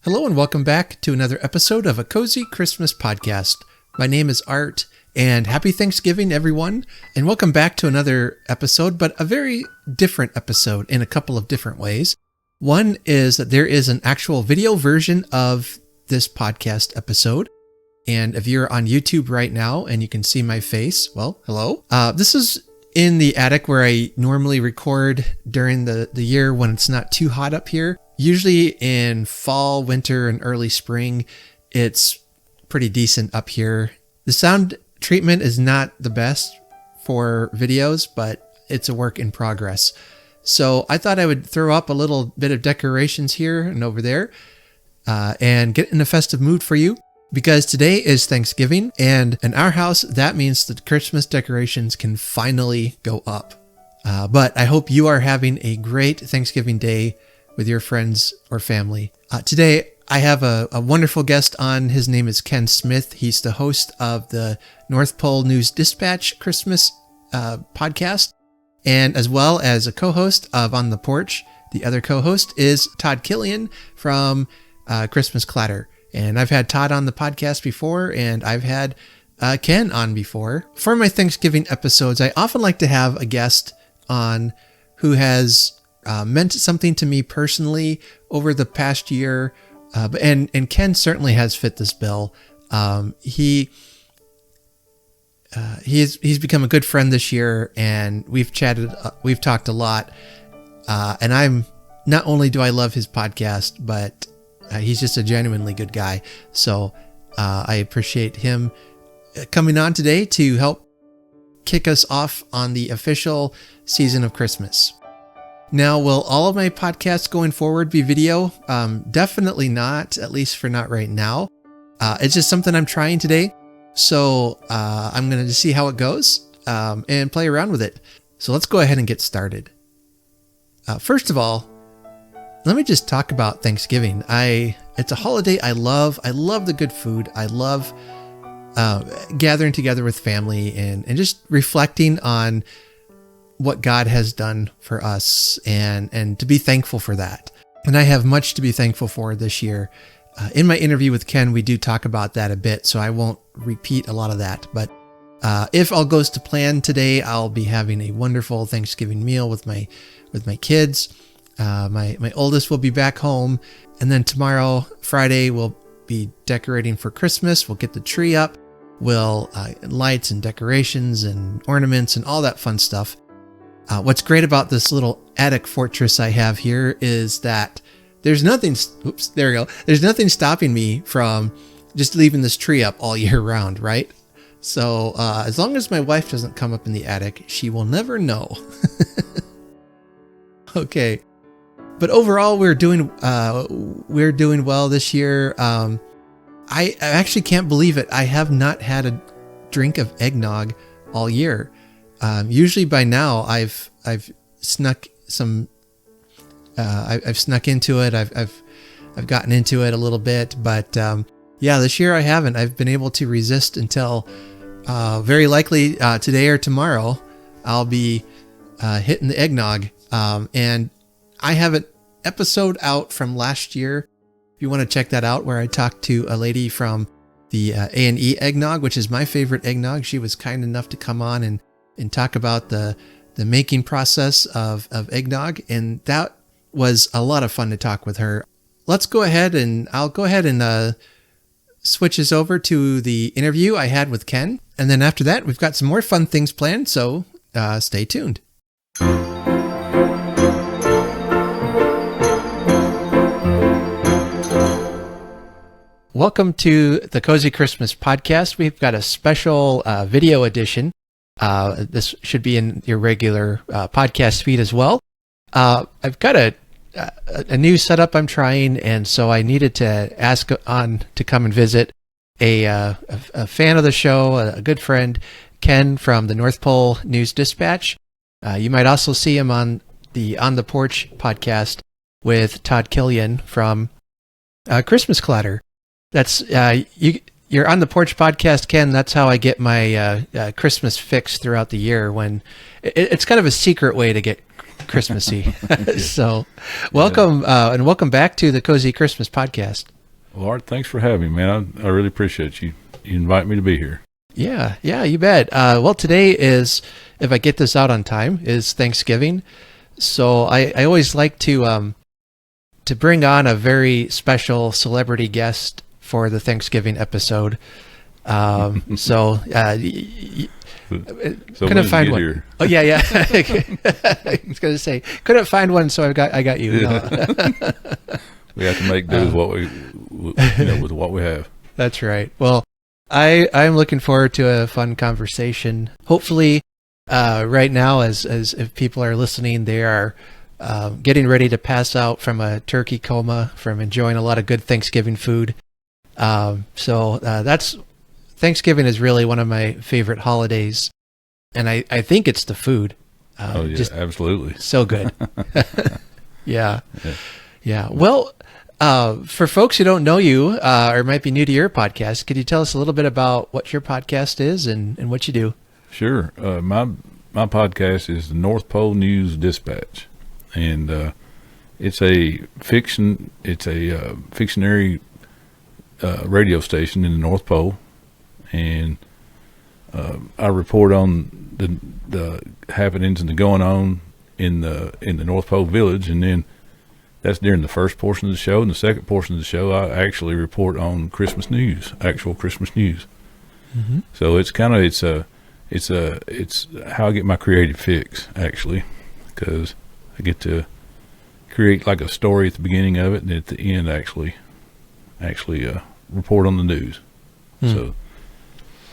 Hello and welcome back to another episode of A Cozy Christmas Podcast. My name is Art, and happy Thanksgiving, everyone, and welcome back to another episode, but a very different episode in a couple of different ways. One is that there is an actual video version of this podcast episode, and if you're on YouTube right now and you can see my face, well, hello. This is in the attic where I normally record during the year when it's not too hot up here. Usually in fall, winter, and early spring, it's pretty decent up here. The sound treatment is not the best for videos, but it's a work in progress. So I thought I would throw up a little bit of decorations here and over there and get in a festive mood for you, because today is Thanksgiving, and in our house, that means that Christmas decorations can finally go up. But I hope you are having a great Thanksgiving day with your friends or family. Today, I have a wonderful guest on. His name is Ken Smith. He's the host of the North Pole News Dispatch Christmas podcast, and as well as a co-host of On the Porch. The other co-host is Todd Killian from Christmas Clatter. And I've had Todd on the podcast before, and I've had Ken on before. For my Thanksgiving episodes, I often like to have a guest on who has meant something to me personally over the past year, and Ken certainly has fit this bill. He's become a good friend this year, and we've talked a lot, and I'm not only do I love his podcast, but he's just a genuinely good guy. So I appreciate him coming on today to help kick us off on the official season of Christmas. Now, will all of my podcasts going forward be video? Definitely not, at least for not right now. It's just something I'm trying today. So I'm going to see how it goes and play around with it. So let's go ahead and get started. First of all, let me just talk about Thanksgiving. It's a holiday I love. I love the good food. I love gathering together with family and just reflecting on what God has done for us and to be thankful for that. And I have much to be thankful for this year. In my interview with Ken, we do talk about that a bit, so I won't repeat a lot of that. But if all goes to plan today, I'll be having a wonderful Thanksgiving meal with my kids. My oldest will be back home, and then tomorrow, Friday, we'll be decorating for Christmas. We'll get the tree up. We'll lights and decorations and ornaments and all that fun stuff. What's great about this little attic fortress I have here is that there's nothing stopping me from just leaving this tree up all year round, right? So as long as my wife doesn't come up in the attic, she will never know. Okay. But overall, we're doing well this year. I actually can't believe it. I have not had a drink of eggnog all year. Usually by now I've snuck some. I've snuck into it. I've gotten into it a little bit, but yeah, this year I haven't. I've been able to resist until very likely today or tomorrow I'll be hitting the eggnog. And I have an episode out from last year, if you want to check that out, where I talked to a lady from the A&E eggnog, which is my favorite eggnog. She was kind enough to come on and talk about the making process of eggnog, and that was a lot of fun to talk with her. I'll go ahead and switch us over to the interview I had with Ken, and then after that we've got some more fun things planned, so stay tuned. Welcome to the Cozy Christmas Podcast. We've got a special video edition. This should be in your regular podcast feed as well. I've got a new setup I'm trying, and so I needed to ask on to come and visit a fan of the show, a good friend, Ken from the North Pole News Dispatch. You might also see him on the On the Porch podcast with Todd Killian from Christmas Clatter. That's you're on the Porch podcast, Ken. That's how I get my Christmas fix throughout the year. When it's kind of a secret way to get Christmassy. So welcome, and welcome back to the Cozy Christmas Podcast. Well, Art, thanks for having me, man. I really appreciate you. You invite me to be here. Yeah, you bet. Well, today is, if I get this out on time, is Thanksgiving. So I always like to bring on a very special celebrity guest for the Thanksgiving episode. So couldn't find one. Here? Oh yeah. I was going to say couldn't find one, so I got you. Yeah. We have to make do with what we have. That's right. Well, I'm looking forward to a fun conversation. Hopefully, right now, as if people are listening, they are getting ready to pass out from a turkey coma from enjoying a lot of good Thanksgiving food. So that's Thanksgiving is really one of my favorite holidays, and I think it's the food. Just absolutely. So good. Yeah. Well, for folks who don't know you or might be new to your podcast, could you tell us a little bit about what your podcast is and what you do? Sure. My podcast is the North Pole News Dispatch, and it's a fictionary radio station in the North Pole, and I report on the happenings and the going on in the North Pole Village, and then that's during the first portion of the show. And the second portion of the show, I actually report on Christmas news, actual Christmas news. Mm-hmm. So it's how I get my creative fix, actually, because I get to create like a story at the beginning of it, and at the end actually report on the news. So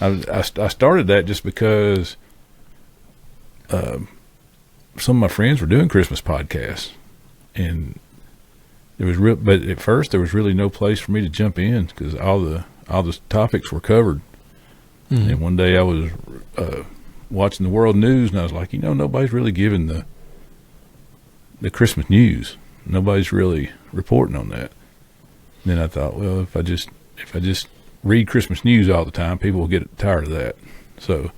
I started that just because some of my friends were doing Christmas podcasts, and but at first there was really no place for me to jump in because all the topics were covered. Mm-hmm. And one day I was watching the world news, and I was like, nobody's really giving the Christmas news. Nobody's really reporting on that. And then I thought, well, if I just read Christmas news all the time, people will get tired of that. So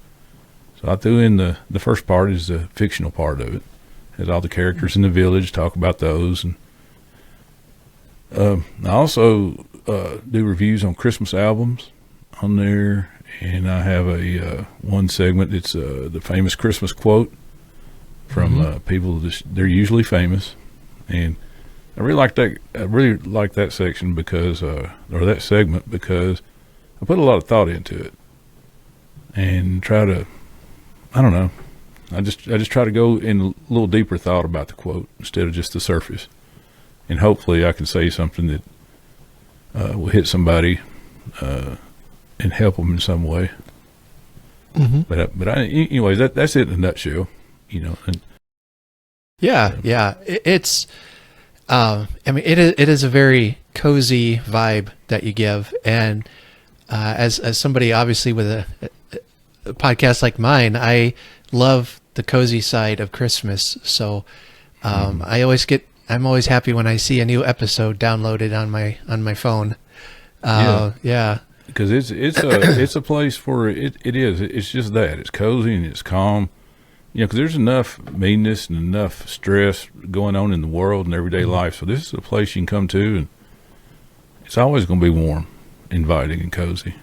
I threw in the first part is the fictional part of it. It has all the characters in the village, talk about those, and I also do reviews on Christmas albums on there, and I have a one segment. It's the famous Christmas quote from people. They're usually famous, and I really like that. I really like that section because, or that segment, because I put a lot of thought into it and try to. I don't know. I just try to go in a little deeper thought about the quote instead of just the surface, and hopefully I can say something that will hit somebody and help them in some way. Mm-hmm. But anyways, that's it in a nutshell. And, it's. It is a very cozy vibe that you give, and as somebody obviously with a podcast like mine, I love the cozy side of Christmas. So I'm always happy when I see a new episode downloaded on my phone. Because it's a place for it's just that it's cozy and it's calm. Because there's enough meanness and enough stress going on in the world and everyday life. So this is a place you can come to, and it's always going to be warm, inviting, and cozy.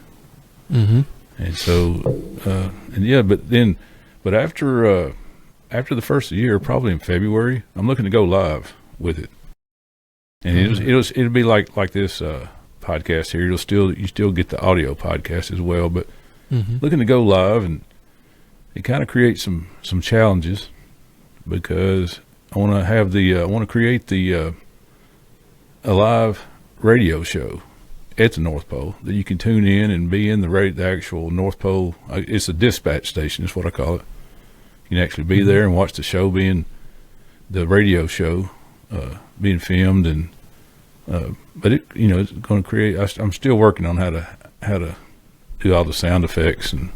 Mm-hmm. And so, but after the first of the year, probably in February, I'm looking to go live with it. And it'll be like this podcast here. You still get the audio podcast as well, but looking to go live, and it kind of creates some challenges because I want to create a live radio show at the North Pole that you can tune in and be in the actual North Pole. It's a dispatch station, is what I call it. You can actually be there and watch the radio show being filmed, and but it's going to create. I'm still working on how to do all the sound effects and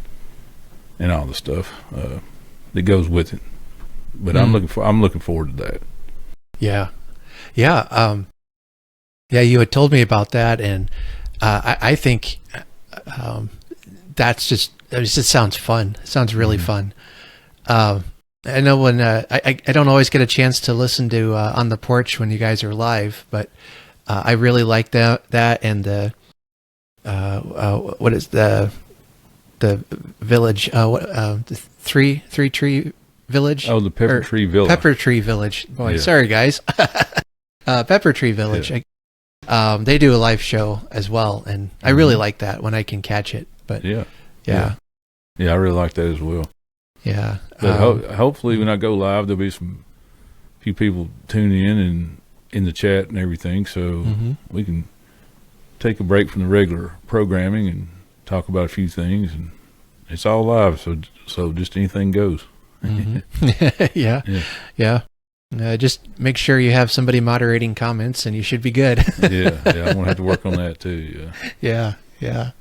all the stuff that goes with it. But I'm looking forward to that. Yeah. You had told me about that, and I think it just sounds fun. It sounds really fun. I know when I don't always get a chance to listen to On the Porch when you guys are live, but I really like that and the what is the village the three tree village? Oh, the Pepper Tree Village. Pepper Tree Village. Boy, Yeah. sorry guys. Pepper Tree Village. Yeah. They do a live show as well, and I really like that when I can catch it. But Yeah, yeah, I really like that as well. yeah. But hopefully, when I go live, there'll be few people tuning in and in the chat and everything, so we can take a break from the regular programming and talk about a few things. And it's all live, so just anything goes. Yeah. Just make sure you have somebody moderating comments, and you should be good. yeah, I'm gonna have to work on that too. Yeah.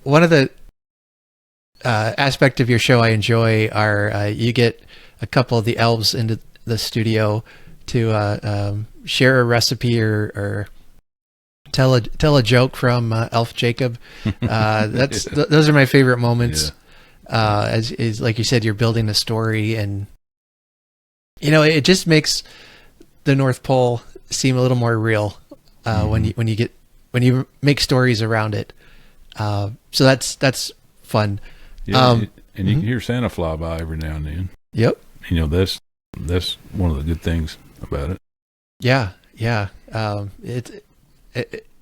One of the aspect of your show I enjoy are you get a couple of the elves into the studio to share a recipe or tell a joke from Elf Jacob. Those are my favorite moments. As like you said, you're building a story, and it just makes the North Pole seem a little more real when you make stories around it. So that's fun. Yeah, and you can hear Santa fly by every now and then. Yep. That's one of the good things about it. Yeah.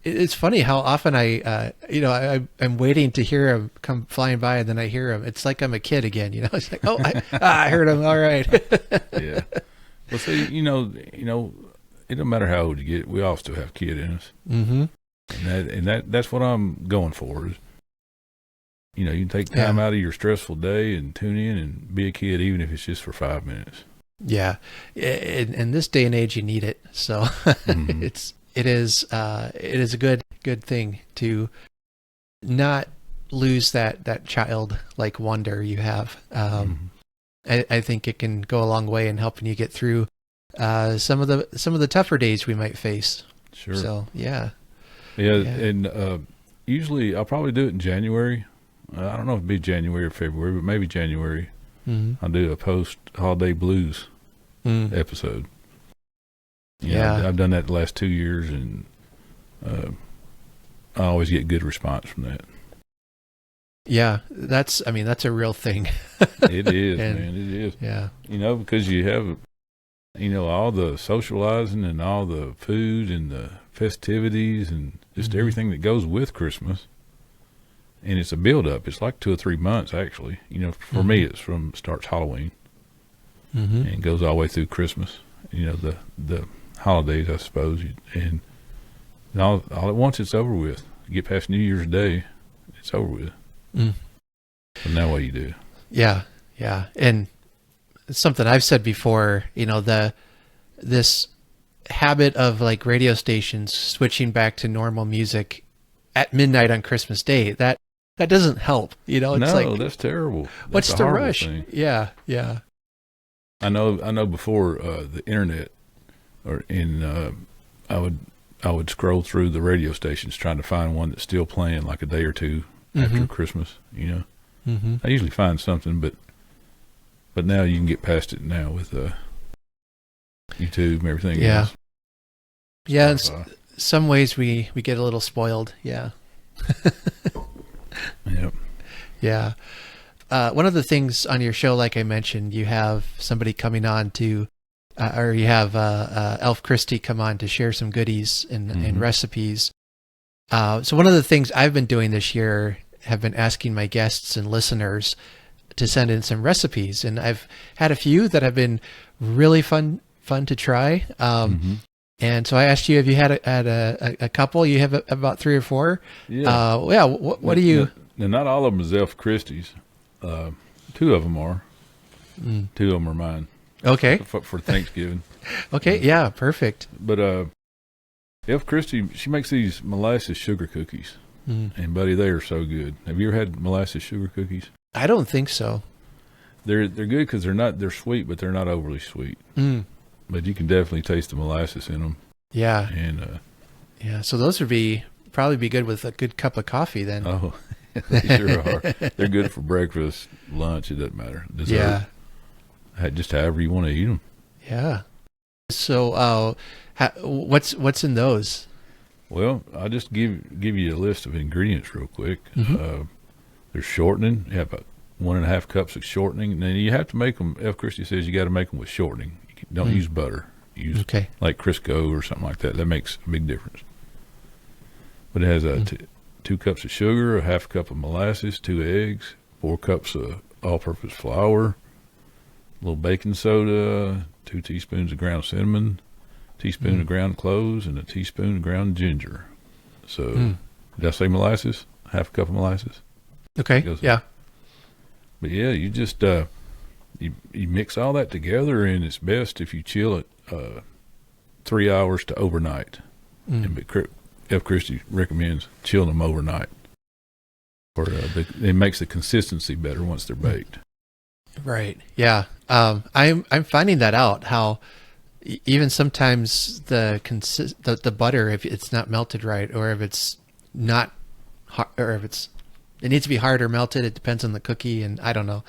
It's funny how often I'm waiting to hear him come flying by, and then I hear him. It's like I'm a kid again. It's like, oh, I heard him. All right. Yeah. Well, see, it don't matter how old you get. We all still have kid in us. Mm-hmm. And that's what I'm going for. Is, you can take time out of your stressful day and tune in and be a kid, even if it's just for 5 minutes. Yeah. In this day and age, you need it. So it is a good thing to not lose that childlike wonder you have. I think it can go a long way in helping you get through some of the tougher days we might face. Sure. So yeah. And usually I'll probably do it in January. I don't know if it'd be January or February, but maybe January. I'll do a post-holiday blues episode. I've done that the last 2 years, and I always get good response from that. Yeah, that's a real thing. It is, man. It is. Yeah. Because you have, all the socializing and all the food and the festivities and just everything that goes with Christmas. And it's a build-up. It's like 2 or 3 months, actually. For me, it's starts Halloween and goes all the way through Christmas. The holidays, I suppose. And all at once, it's over with. You get past New Year's Day, it's over with. So now what do you do? Yeah. And it's something I've said before, this habit of like radio stations switching back to normal music at midnight on Christmas Day, that doesn't help. It's like, that's terrible. What's the rush? Thing. Yeah. I know before the internet I would scroll through the radio stations trying to find one that's still playing like a day or two after Christmas, I usually find something, but now you can get past it now with YouTube and everything else. Yeah, in some ways we get a little spoiled. Yeah. Yep. Yeah. One of the things on your show, like I mentioned, you have somebody coming on to, or you have Elf Christie come on to share some goodies and recipes. So one of the things I've been doing this year have been asking my guests and listeners to send in some recipes, and I've had a few that have been really fun to try. And so I asked you, have you had a couple? You have about 3 or 4? Yeah. What do you? Now, not all of them is Elf Christie's. 2 of them are. 2 of them are mine. Okay. For Thanksgiving. Okay. Yeah. Perfect. But Elf Christie, she makes these molasses sugar cookies, and buddy, they are so good. Have you ever had molasses sugar cookies? I don't think so. They're good because they're sweet, but they're not overly sweet. But you can definitely taste the molasses in them. Yeah. And so those would probably be good with a good cup of coffee then. Oh, they sure are. They're good for breakfast, lunch. It doesn't matter. Dessert. Yeah. just however you want to eat them. Yeah. So, what's in those? Well, I'll just give you a list of ingredients real quick. Mm-hmm. There's shortening. You have about 1.5 cups of shortening. And then you have to make them. F. Christie says you got to make them with shortening. Don't use butter. Use like Crisco or something like that. That makes a big difference. But it has 2 cups of sugar, a 1/2 cup of molasses, 2 eggs, 4 cups of all-purpose flour, a little baking soda, 2 teaspoons of ground cinnamon, teaspoon of ground cloves, and a teaspoon of ground ginger. So, did I say molasses? 1/2 cup of molasses. Okay. Yeah. But yeah, you just you mix all that together, and it's best if you chill it 3 hours to overnight. And F. Christie recommends chilling them overnight, or it makes the consistency better once they're baked. Right. Yeah. I'm finding that out. How even sometimes the butter, if it's not melted right, or if it's not hard, or if it needs to be hard or melted, it depends on the cookie, and I don't know.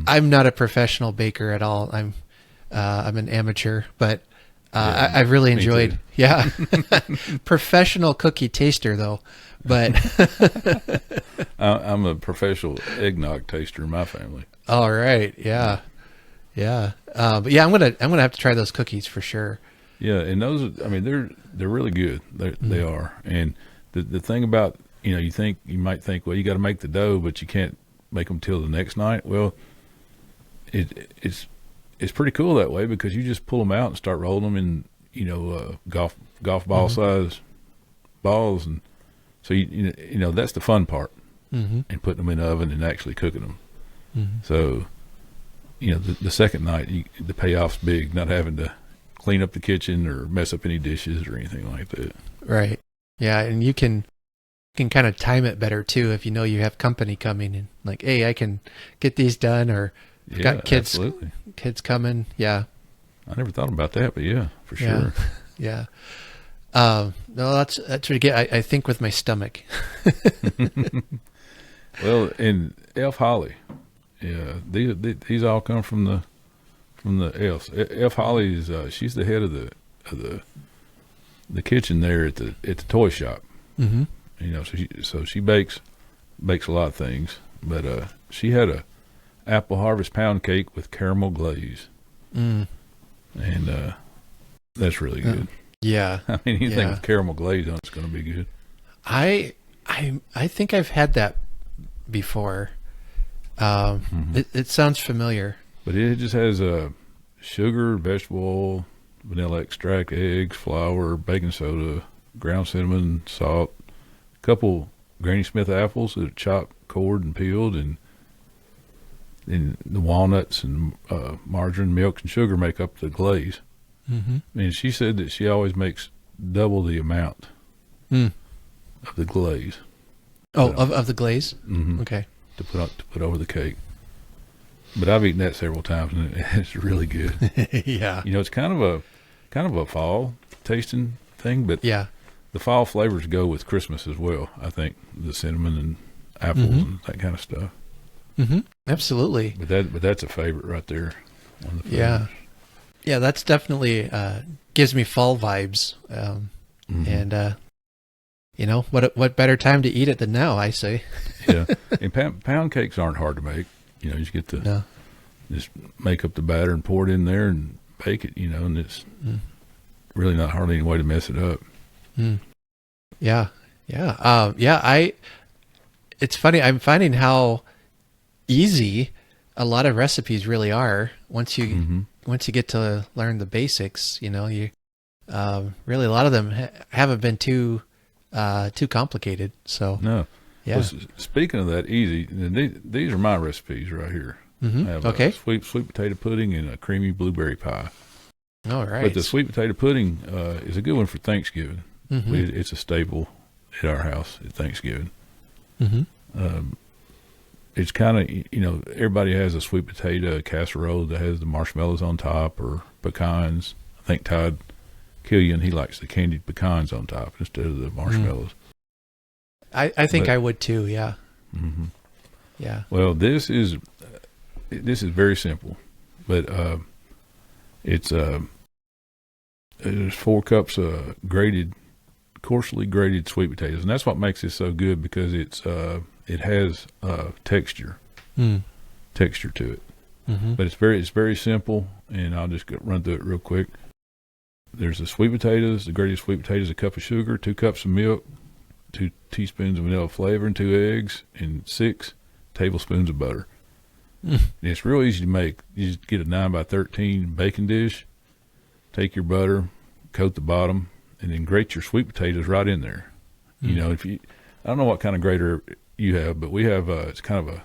I'm not a professional baker at all. I'm an amateur, but I've really enjoyed. Yeah, professional cookie taster though, but I'm a professional eggnog taster in my family. All right. Yeah. Yeah. But yeah, I'm gonna have to try those cookies for sure. Yeah, and those, I mean, they're really good. They are. And the thing about, you might think, well, you got to make the dough, but you can't make them till the next night. Well, it's pretty cool that way, because you just pull them out and start rolling them in, golf ball size balls, and so that's the fun part, and putting them in the oven and actually cooking them. So, the second night, the payoff's big, not having to clean up the kitchen or mess up any dishes or anything like that. Right. Yeah, and you can kind of time it better too if you have company coming, and like, hey, I can get these done, or I've got kids coming. Yeah. I never thought about that, but yeah, for sure. Yeah. No, that's pretty good. I think with my stomach. Well, and Elf Holly, yeah, these all come from the elves. Elf Holly is she's the head of the kitchen there at the toy shop. So she bakes a lot of things, but she had a apple harvest pound cake with caramel glaze, and that's really good. Yeah, I mean, anything with caramel glaze on it's going to be good. I think I've had that before. It sounds familiar. But it just has sugar, vegetable oil, vanilla extract, eggs, flour, baking soda, ground cinnamon, salt, a couple Granny Smith apples that are chopped, cored, and peeled, and the walnuts and margarine, milk, and sugar make up the glaze. And she said that she always makes double the amount of the glaze. Oh, of the glaze? Okay. To put over the cake. But I've eaten that several times, and it's really good. Yeah. It's kind of a fall tasting thing, but yeah, the fall flavors go with Christmas as well. I think the cinnamon and apples and that kind of stuff. Absolutely. But that's a favorite right there. One of the favorites. Yeah, that's definitely gives me fall vibes. And what better time to eat it than now, I say. Yeah, and pound cakes aren't hard to make. You just get to just make up the batter and pour it in there and bake it. And it's really not hardly any way to mess it up. Yeah. It's funny. I'm finding how easy a lot of recipes really are once you get to learn the basics. You really a lot of them haven't been too complicated. So no. Yeah. Well, speaking of that easy, these are my recipes right here. I have a sweet potato pudding and a creamy blueberry pie. All right. But the sweet potato pudding is a good one for Thanksgiving. It's a staple at our house at Thanksgiving. It's kind of, everybody has a sweet potato casserole that has the marshmallows on top or pecans. I think Todd Killian, he likes the candied pecans on top instead of the marshmallows. I think I would too. Yeah. Yeah. Well, this is very simple. but it's there's 4 cups of coarsely grated sweet potatoes, and that's what makes it so good, because it has texture to it. But it's very simple, and I'll just run through it real quick. There's the sweet potatoes, the grated sweet potatoes, a cup of sugar, 2 cups of milk, 2 teaspoons of vanilla flavor, and 2 eggs, and 6 tablespoons of butter. And it's real easy to make. You just get a 9x13 baking dish, take your butter, coat the bottom, and then grate your sweet potatoes right in there. You know, I don't know what kind of grater you have, but we have it's kind of a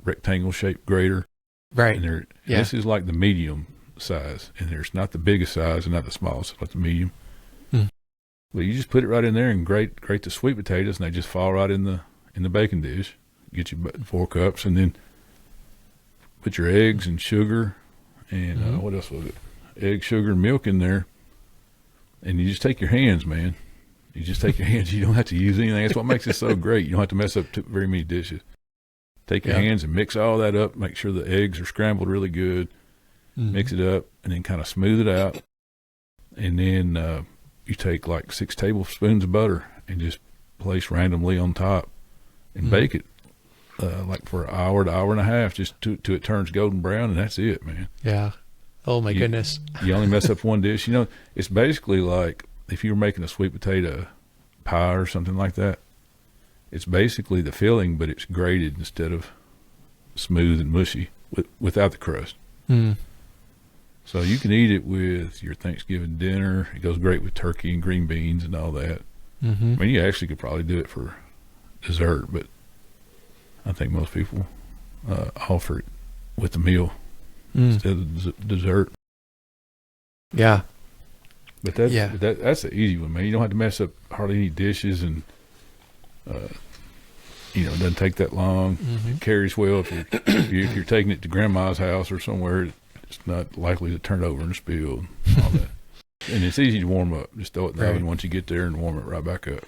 rectangle shaped grater. Right. And this is like the medium size, and there's not the biggest size and not the smallest, but the medium. But you just put it right in there and grate the sweet potatoes, and they just fall right in the baking dish. Get you 4 cups, and then put your eggs and sugar and what else was it? Egg, sugar, and milk in there, and you just take your hands, man. You just take your hands. You don't have to use anything. That's what makes it so great. You don't have to mess up very many dishes. Take your hands and mix all that up. Make sure the eggs are scrambled really good. Mix it up, and then kind of smooth it out. And then you take like 6 tablespoons of butter and just place randomly on top and bake it like for an hour to hour and a half, just till it turns golden brown, and that's it, man. Yeah. Oh, my goodness. You only mess up one dish. You know, it's basically like if you were making a sweet potato pie or something like that. It's basically the filling, but it's grated instead of smooth and mushy without the crust. So you can eat it with your Thanksgiving dinner. It goes great with turkey and green beans and all that. I mean, you actually could probably do it for dessert, but I think most people offer it with the meal instead of dessert. Yeah. But that's the easy one, man. You don't have to mess up hardly any dishes, and you know, it doesn't take that long. It carries well if you're taking it to grandma's house or somewhere. It's not likely to turn over and spill and all that. And it's easy to warm up. Just throw it in the oven once you get there and warm it right back up.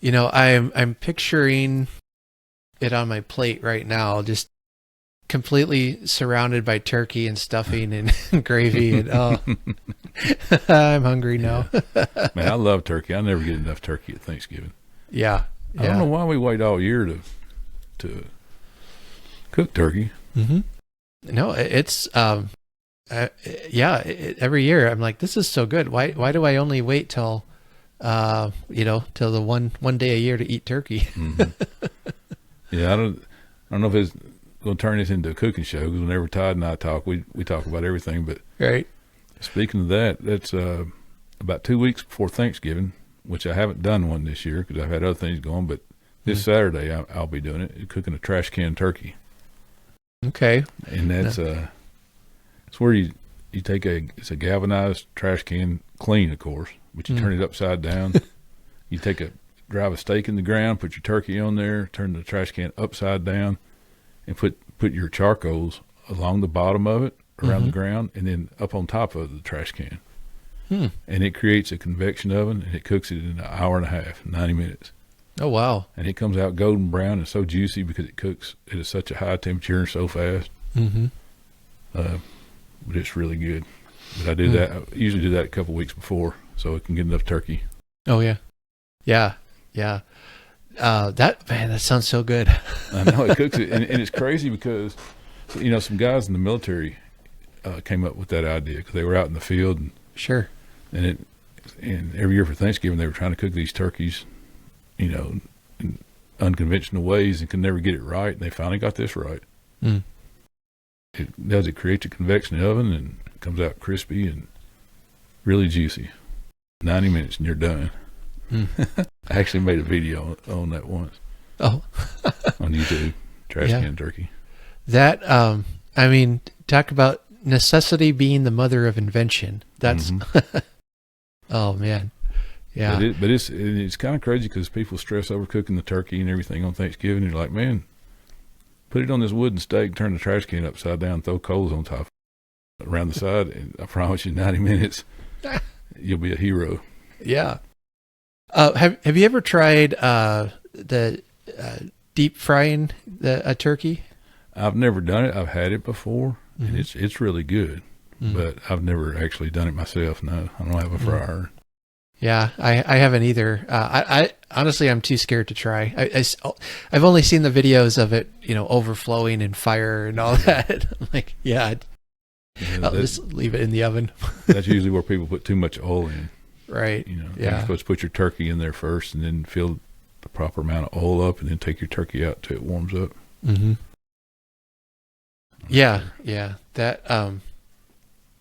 You know, I'm picturing it on my plate right now, just completely surrounded by turkey and stuffing and gravy, and I'm hungry now. Man, I love turkey. I never get enough turkey at Thanksgiving. Yeah. I don't know why we wait all year to cook turkey. No, it's every year I'm like, this is so good. Why do I only wait till till the one day a year to eat turkey? Yeah, I don't know if it's going to turn this into a cooking show, because whenever Todd and I talk, we talk about everything. But speaking of that, that's about 2 weeks before Thanksgiving, which I haven't done one this year because I've had other things going. But this Saturday I'll be doing it, cooking a trash can turkey. Okay. And that's it's where you take it's a galvanized trash can, clean of course, but you turn it upside down. You drive a stake in the ground, put your turkey on there, turn the trash can upside down, and put your charcoals along the bottom of it, around the ground, and then up on top of the trash can. And it creates a convection oven, and it cooks it in an hour and a half, 90 minutes. Oh, wow. And it comes out golden brown and so juicy because it cooks at such a high temperature and so fast. But it's really good. But I do that. I usually do that a couple weeks before so it can get enough turkey. Oh, yeah. Yeah. Yeah. That sounds so good. I know, it cooks it. And it's crazy because, you know, some guys in the military came up with that idea because they were out in the field. And every year for Thanksgiving, they were trying to cook these turkeys, you know, in unconventional ways, and could never get it right. And they finally got this right. It creates a convection oven, and it comes out crispy and really juicy. 90 minutes and you're done. I actually made a video on that once. Oh. On YouTube, trash can turkey. That, I mean, talk about necessity being the mother of invention. That's, oh man. Yeah. But it's kind of crazy because people stress over cooking the turkey and everything on Thanksgiving. You're like, man, put it on this wooden stake, turn the trash can upside down, throw coals on top around the side, and I promise you 90 minutes, you'll be a hero. Yeah. Have you ever tried the deep frying a turkey? I've never done it. I've had it before, and it's really good. But I've never actually done it myself. No, I don't have a fryer. Yeah, I haven't either. I honestly, I'm too scared to try. I've only seen the videos of it, overflowing and fire and all that. I'm like, I'll just leave it in the oven. That's usually where people put too much oil in. Right. You're supposed to put your turkey in there first, and then fill the proper amount of oil up, and then take your turkey out till it warms up. Mm-hmm. Yeah. That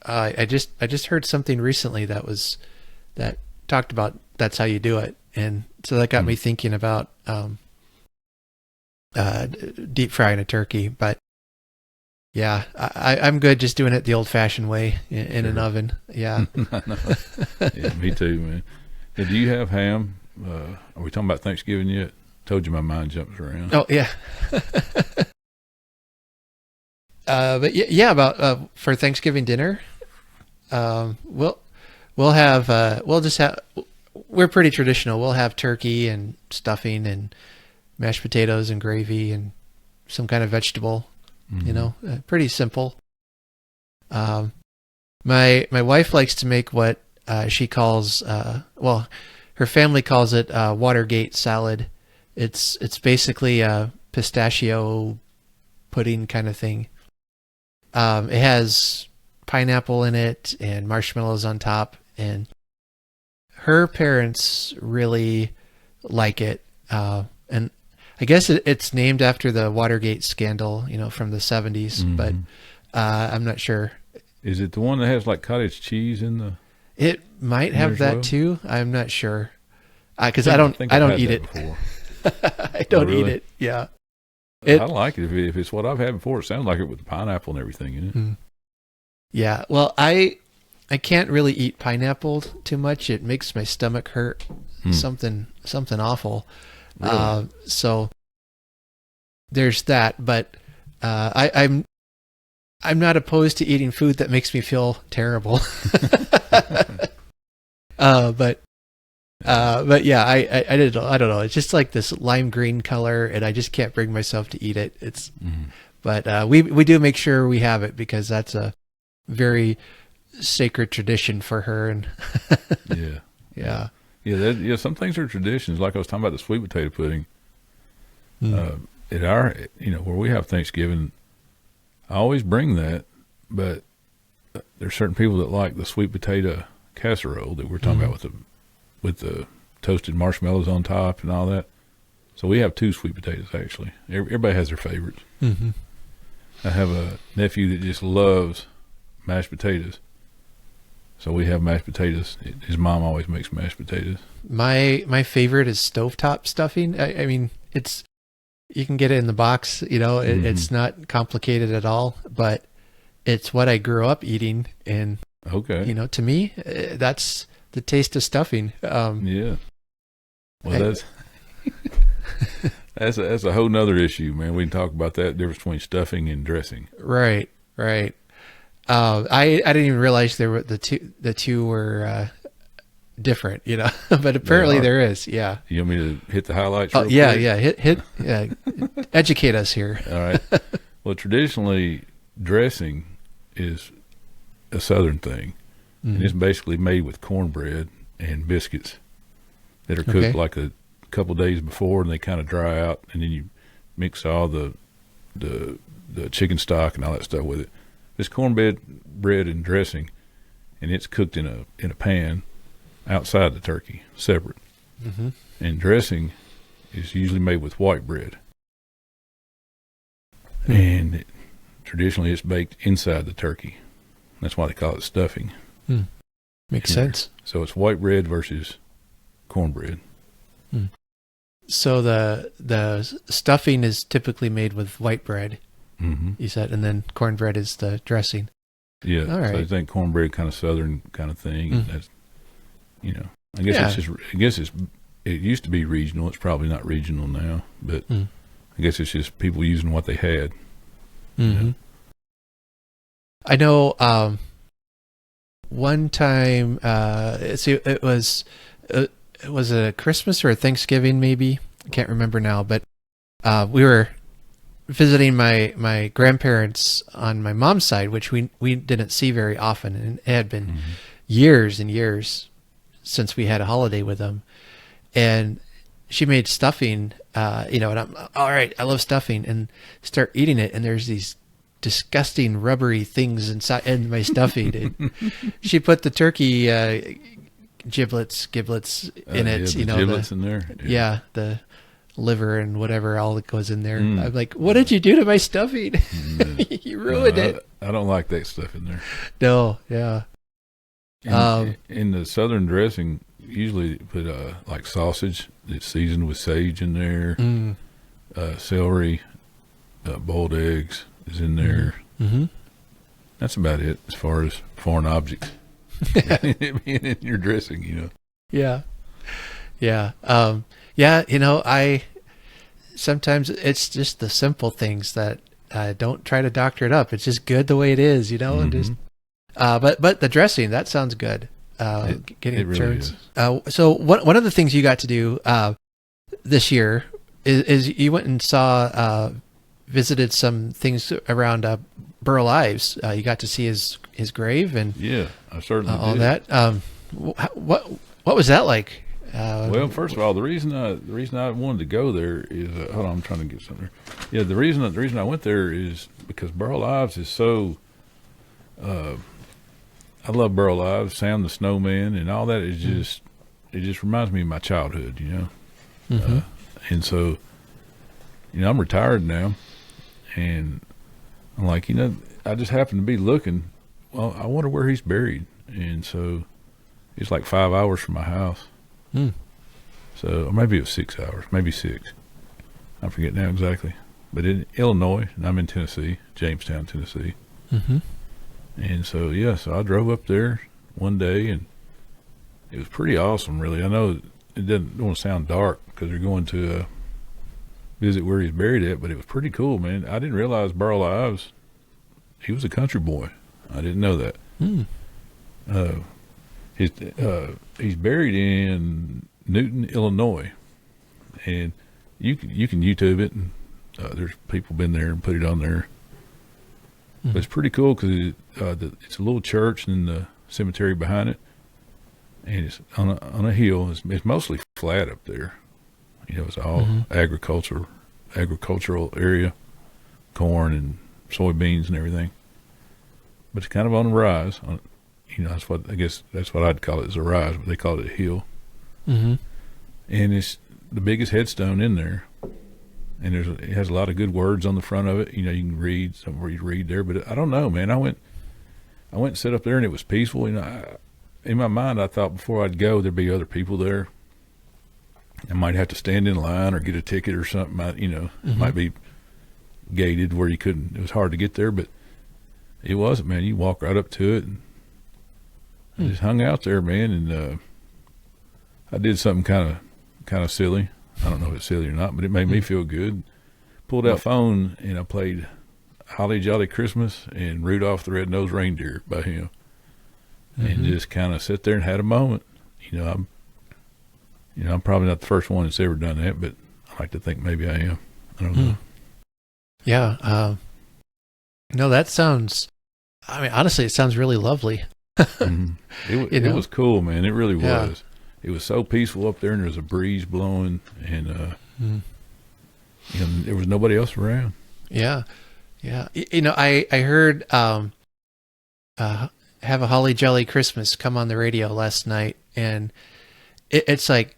I just heard something recently that talked about that's how you do it, and so that got me thinking about deep frying a turkey. But yeah, I'm good just doing it the old-fashioned way in an oven. Yeah. Yeah, me too, man. Hey, do you have ham? Are we talking about Thanksgiving yet? Told you my mind jumps around. Oh yeah. But about for Thanksgiving dinner, we're pretty traditional. We'll have turkey and stuffing and mashed potatoes and gravy and some kind of vegetable, pretty simple. My wife likes to make what she calls, her family calls it Watergate salad. It's basically a pistachio pudding kind of thing. It has pineapple in it and marshmallows on top, and her parents really like it. And I guess it's named after the Watergate scandal, from the 70s, but I'm not sure. Is it the one that has like cottage cheese in the? It might have that too. I'm not sure. Cause I don't eat it. I don't eat it. Yeah. I like it. If it's what I've had before, it sounds like it with the pineapple and everything in it. Yeah. Well, I can't really eat pineapple too much. It makes my stomach hurt. Something awful. Really? So there's that, but I'm not opposed to eating food that makes me feel terrible. But yeah, I don't know. It's just like this lime green color, and I just can't bring myself to eat it. But we do make sure we have it because that's a very sacred tradition for her. And yeah. Some things are traditions. Like I was talking about the sweet potato pudding. At our, where we have Thanksgiving, I always bring that, but there's certain people that like the sweet potato casserole that we're talking about with the toasted marshmallows on top and all that. So we have two sweet potatoes, actually. Everybody has their favorites. I have a nephew that just loves mashed potatoes. So we have mashed potatoes. His mom always makes mashed potatoes. My favorite is stovetop stuffing. I mean, you can get it in the box, it's not complicated at all, but it's what I grew up eating. And, to me, that's the taste of stuffing. Yeah. Well, that's a whole nother issue, man. We can talk about that difference between stuffing and dressing. Right. I didn't even realize there were the two were different, but apparently there is. Yeah. You want me to hit the highlights? Oh, yeah. Hit. Yeah. Educate us here. All right. Well, traditionally, dressing is a Southern thing, and it's basically made with cornbread and biscuits that are cooked like a couple days before, and they kind of dry out, and then you mix all the chicken stock and all that stuff with it. This cornbread, bread, and dressing, and it's cooked in a pan outside the turkey, separate. And dressing is usually made with white bread, and traditionally it's baked inside the turkey. That's why they call it stuffing. Makes sense. So it's white bread versus cornbread. So the stuffing is typically made with white bread. You said, and then cornbread is the dressing. Yeah. All right. So I think cornbread kind of Southern kind of thing. And that's, I guess it used to be regional. It's probably not regional now, but I guess it's just people using what they had. I know, one time, it was a Christmas or a Thanksgiving, maybe. I can't remember now, but we were visiting my grandparents on my mom's side, which we didn't see very often, and it had been years and years since we had a holiday with them. And she made stuffing, and I'm all right. I love stuffing, and start eating it, and there's these disgusting rubbery things inside in my stuffing. And she put the turkey giblets in it. The giblets in there. Yeah, the liver and whatever all that goes in there. I'm like, what did you do to my stuffing? You ruined it. I don't like that stuff in there. No, yeah. In the southern dressing, usually put like sausage that's seasoned with sage in there, celery, boiled eggs is in there. That's about it as far as foreign objects being in your dressing, Yeah. I sometimes it's just the simple things that don't try to doctor it up. It's just good the way it is, and just. But the dressing, that sounds good. Getting it really turns. is. So one of the things you got to do this year is you went and visited some things around Burl Ives. You got to see his grave and I certainly all did. that. What was that like? Well, first of all, the reason I wanted to go there is hold on, I'm trying to get something here. Yeah, the reason I went there is because Burl Ives is so. I love Burl Ives, Sam the Snowman, and all that is just it just reminds me of my childhood, and so I'm retired now, and I'm like, I just happened to be looking. Well, I wonder where he's buried, and so it's like 5 hours from my house. So, or maybe it was 6 hours, maybe 6. I forget now exactly. But in Illinois, and I'm in Tennessee, Jamestown, Tennessee. And so, so I drove up there one day, and it was pretty awesome, really. I know it don't want to sound dark because you're going to visit where he's buried at, but it was pretty cool, man. I didn't realize Burl Ives, he was a country boy. I didn't know that. He's buried in Newton, Illinois, and you can YouTube it, and there's people been there and put it on there. But it's pretty cool because it's a little church and the cemetery behind it, and it's on a hill. It's mostly flat up there. It's all agricultural area, corn and soybeans and everything. But it's kind of on a rise. That's what I'd call it, is a rise, but they call it a hill. And it's the biggest headstone in there. And it has a lot of good words on the front of it. You can read somewhere you read there. But I don't know, man. I went and sat up there, and it was peaceful. In my mind, I thought before I'd go, there'd be other people there. I might have to stand in line or get a ticket or something. It might be gated where you couldn't. It was hard to get there, but it wasn't, man. You walk right up to it, and I just hung out there, man. And I did something kind of silly. I don't know if it's silly or not, but it made me feel good. Pulled out phone, and I played Holly Jolly Christmas and Rudolph the Red-Nosed Reindeer by him. And just kind of sit there and had a moment. I'm probably not the first one that's ever done that, but I like to think maybe I am. I don't know. Yeah. That sounds, honestly, it sounds really lovely. It was cool, man. It really was. It was so peaceful up there, and there was a breeze blowing, and there was nobody else around. Yeah. I heard Have a Holly Jolly Christmas come on the radio last night, and it's like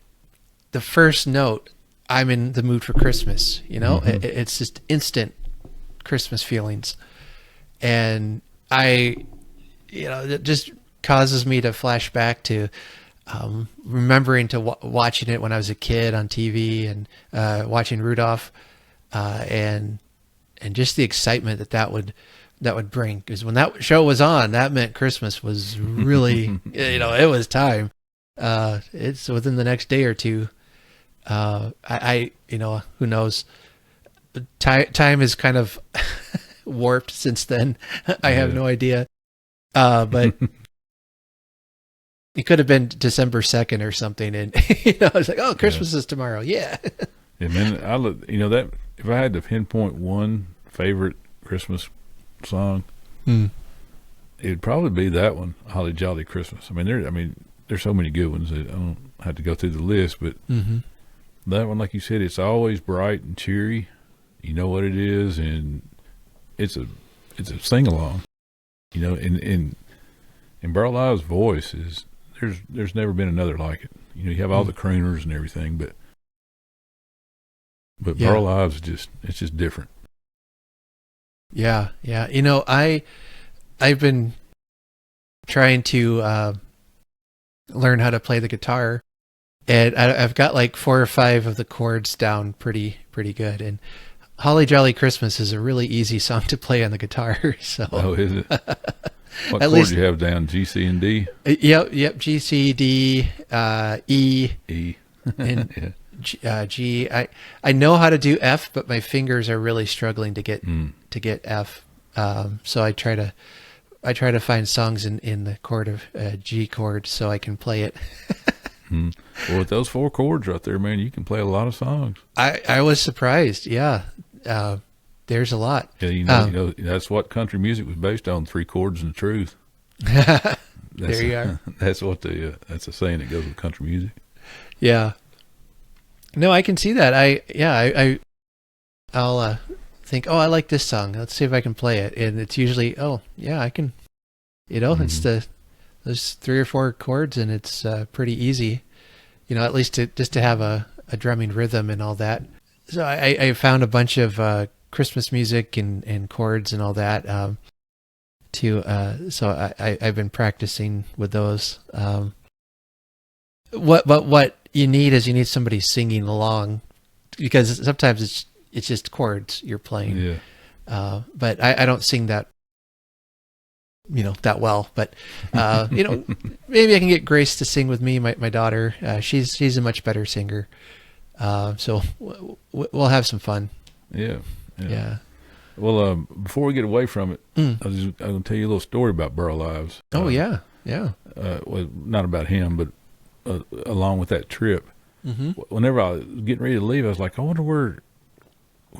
the first note, I'm in the mood for Christmas. It's just instant Christmas feelings, and it just causes me to flash back to remembering to watching it when I was a kid on TV, and watching Rudolph, and just the excitement that would bring. Because when that show was on, that meant Christmas was really, it was time. It's within the next day or two. Who knows? Time is kind of warped since then. I have no idea. But it could have been December 2nd or something. And, it's like, oh, Christmas is tomorrow. Yeah. Yeah, man. if I had to pinpoint one favorite Christmas song, it'd probably be that one, Holly Jolly Christmas. I mean, there's so many good ones that I don't have to go through the list, but that one, like you said, it's always bright and cheery. You know what it is, and it's a sing along. You know, and Burl Ives' voice is there's never been another like it. You know, you have all the crooners and everything, but Burl Ives it's just different. Yeah. You know, I've been trying to learn how to play the guitar, and I've got like 4 or 5 of the chords down pretty good. And Holly Jolly Christmas is a really easy song to play on the guitar. So, oh, is it? What chord do you have down? G, C, and D? Yep. G, C, D, E, and G. I know how to do F, but my fingers are really struggling to get F. So I try to find songs in the chord of G chord so I can play it. Well, with those 4 chords right there, man, you can play a lot of songs. I was surprised. Yeah. There's a lot. Yeah, you know, that's what country music was based on: 3 chords and the truth. There you are. That's what that's a saying that goes with country music. Yeah. No, I can see that. I'll think, I like this song. Let's see if I can play it. And it's usually, I can. You know, it's those 3 or 4 chords, and it's pretty easy. You know, at least to have a drumming rhythm and all that. So I found a bunch of Christmas music and chords and all that so I've been practicing with those. What you need somebody singing along, because sometimes it's just chords you're playing. Yeah. But I don't sing that, that well. But maybe I can get Grace to sing with me, my daughter. She's a much better singer. So we'll have some fun. Yeah. Well, before we get away from it, I'm going to tell you a little story about Burl Ives. Yeah. Well, not about him, but along with that trip. Whenever I was getting ready to leave, I was like, I wonder where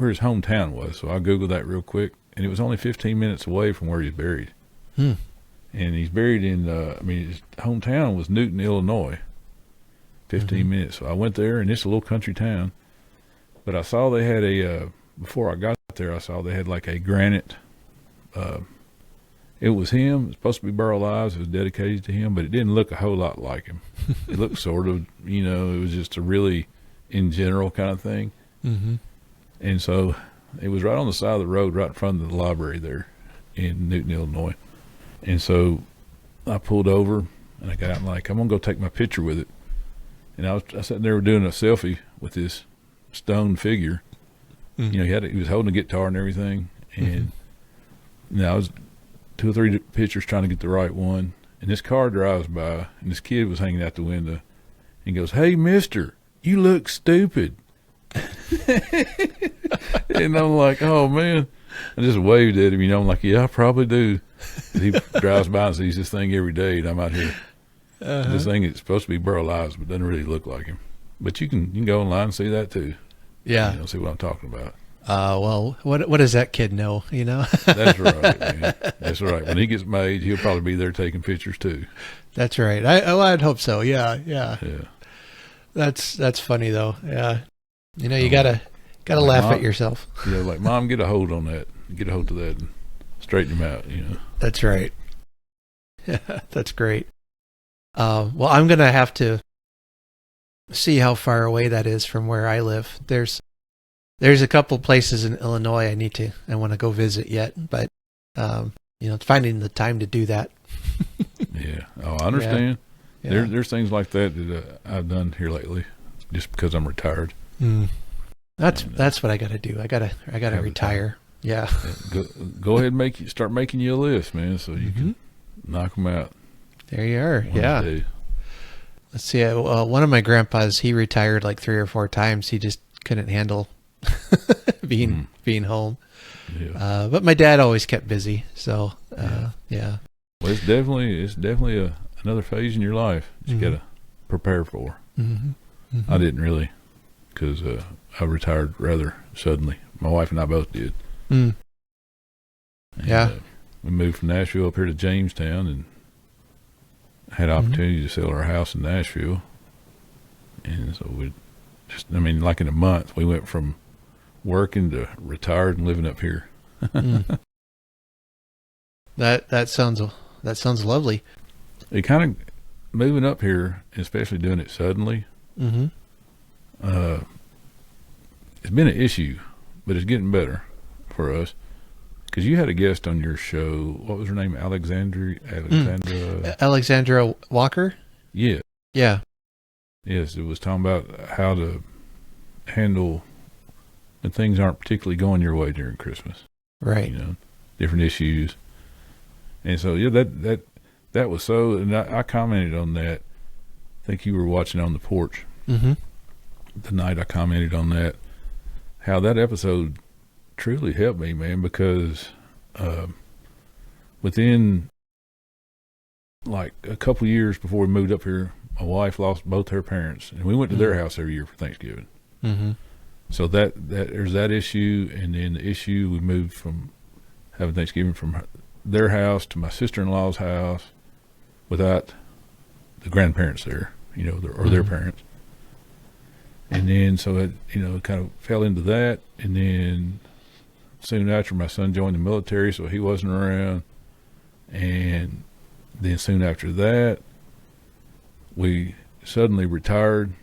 his hometown was. So I Googled that real quick, and it was only 15 minutes away from where he's buried. And he's buried in, his hometown was Newton, Illinois. 15 minutes. So I went there, and it's a little country town. But I saw they had before I got there, I saw they had like a granite. It was him. It was supposed to be Burl Ives. It was dedicated to him, but it didn't look a whole lot like him. It looked sort of, it was just a really in general kind of thing. And so it was right on the side of the road, right in front of the library there in Newton, Illinois. And so I pulled over, and I got out and I'm going to go take my picture with it. And I sat there doing a selfie with this stone figure. He was holding a guitar and everything. And I was 2 or 3 pictures trying to get the right one. And this car drives by, and this kid was hanging out the window. And goes, "Hey, mister, you look stupid." And I'm like, oh, man. I just waved at him. I'm like, yeah, I probably do. And he drives by and sees this thing every day, and I'm out here. This thing is supposed to be Burl Ives, but doesn't really look like him. But you can go online and see that too. Yeah. See what I'm talking about. Well, what does that kid know? That's right, man. That's right. When he gets made, he'll probably be there taking pictures too. That's right. I'd hope so. Yeah. That's funny though. Yeah. You gotta laugh at yourself. Yeah, like, Mom, get a hold on that. Get a hold of that and straighten him out. That's right. Yeah, that's great. Well, I'm gonna have to see how far away that is from where I live. There's a couple places in Illinois I want to go visit yet, but finding the time to do that. Yeah. Oh, I understand. Yeah. There's things like that I've done here lately, just because I'm retired. That's what I got to do. I gotta retire. Yeah. Go ahead and start making you a list, man, so you can knock them out. There you are. Yeah. Let's see. One of my grandpas, he retired like 3 or 4 times. He just couldn't handle being home. Yeah. But my dad always kept busy. So yeah. Well, it's definitely another phase in your life that you got to prepare for. I didn't really because I retired rather suddenly. My wife and I both did. Mm. And, Yeah. We moved from Nashville up here to Jamestown and had opportunity to sell our house in Nashville. And so we just, I mean, like in a month, we went from working to retired and living up here. Mm. That sounds lovely. It kind of, moving up here, especially doing it suddenly, Mm-hmm. It's been an issue, but it's getting better for us. Because you had a guest on your show. What was her name? Alexandra. Alexandra Walker. Yeah. Yeah. Yes, it was talking about how to handle when things aren't particularly going your way during Christmas. Right. You know, different issues. And so, yeah, that was so, and I commented on that. I think you were watching on the porch. Mm-hmm. The night I commented on that, how that episode truly helped me, man, because within like a couple of years before we moved up here, my wife lost both her parents, and we went to their house every year for Thanksgiving. Mm-hmm. So that there's that issue, and then the issue we moved from having Thanksgiving from their house to my sister-in-law's house without the grandparents there, you know, or their parents. And then so it, you know, kind of fell into that, and then soon after my son joined the military, so he wasn't around, and then soon after that we suddenly retired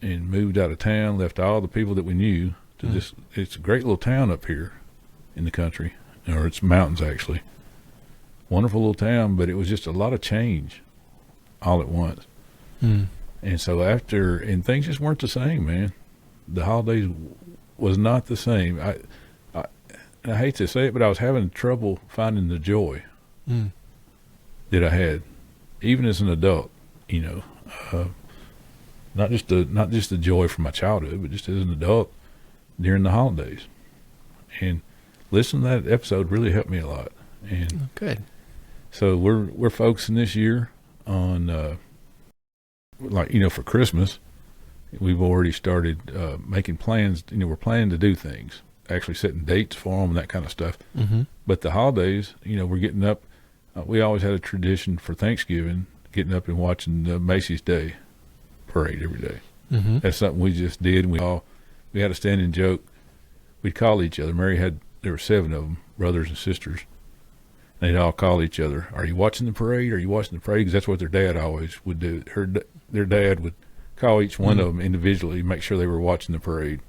and moved out of town, left all the people that we knew to this. It's a great little town up here in the country, or it's mountains actually. Wonderful little town, but it was just a lot of change all at once. Mm. And so and things just weren't the same, man. The holidays was not the same. I hate to say it, but I was having trouble finding the joy that I had, even as an adult, you know, not just the joy from my childhood, but just as an adult during the holidays. And listening to that episode really helped me a lot. And good. So we're focusing this year on, like, you know, for Christmas, we've already started making plans. You know, we're planning to do things, actually setting dates for them and that kind of stuff. Mm-hmm. But the holidays, you know, we're getting up. We always had a tradition for Thanksgiving, getting up and watching the Macy's Day Parade every day. Mm-hmm. That's something we just did. We had a standing joke. We'd call each other. There were 7 of them, brothers and sisters. They'd all call each other, "Are you watching the parade? Are you watching the parade?" Because that's what their dad always would do. Their dad would call each one of them individually, make sure they were watching the parade.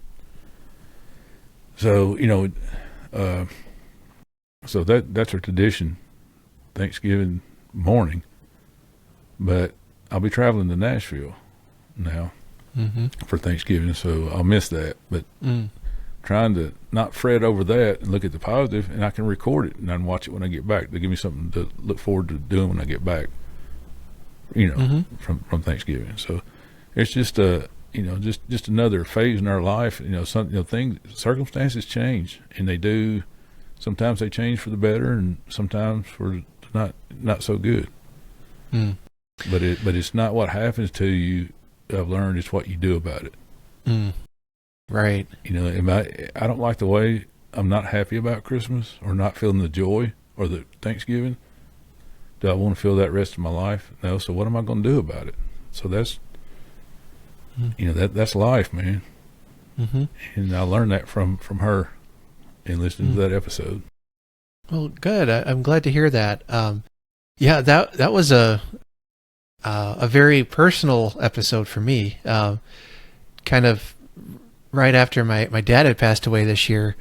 So, you know, so that's our tradition, Thanksgiving morning. But I'll be traveling to Nashville now for Thanksgiving, so I'll miss that. But trying to not fret over that and look at the positive, and I can record it and I can watch it when I get back. They give me something to look forward to doing when I get back, you know, from Thanksgiving. So it's just just another phase in our life. You know, circumstances change, and they do. Sometimes they change for the better, and sometimes for not so good. But it's not what happens to you. I've learned it's what you do about it. Right. You know, I don't like the way I'm not happy about Christmas or not feeling the joy or the Thanksgiving. Do I want to feel that rest of my life? No. So what am I going to do about it? So that's, you know, that's life, man. And I learned that from her and listening to that episode. Well, good. I'm glad to hear that. Yeah, that was a very personal episode for me. Kind of right after my dad had passed away this year,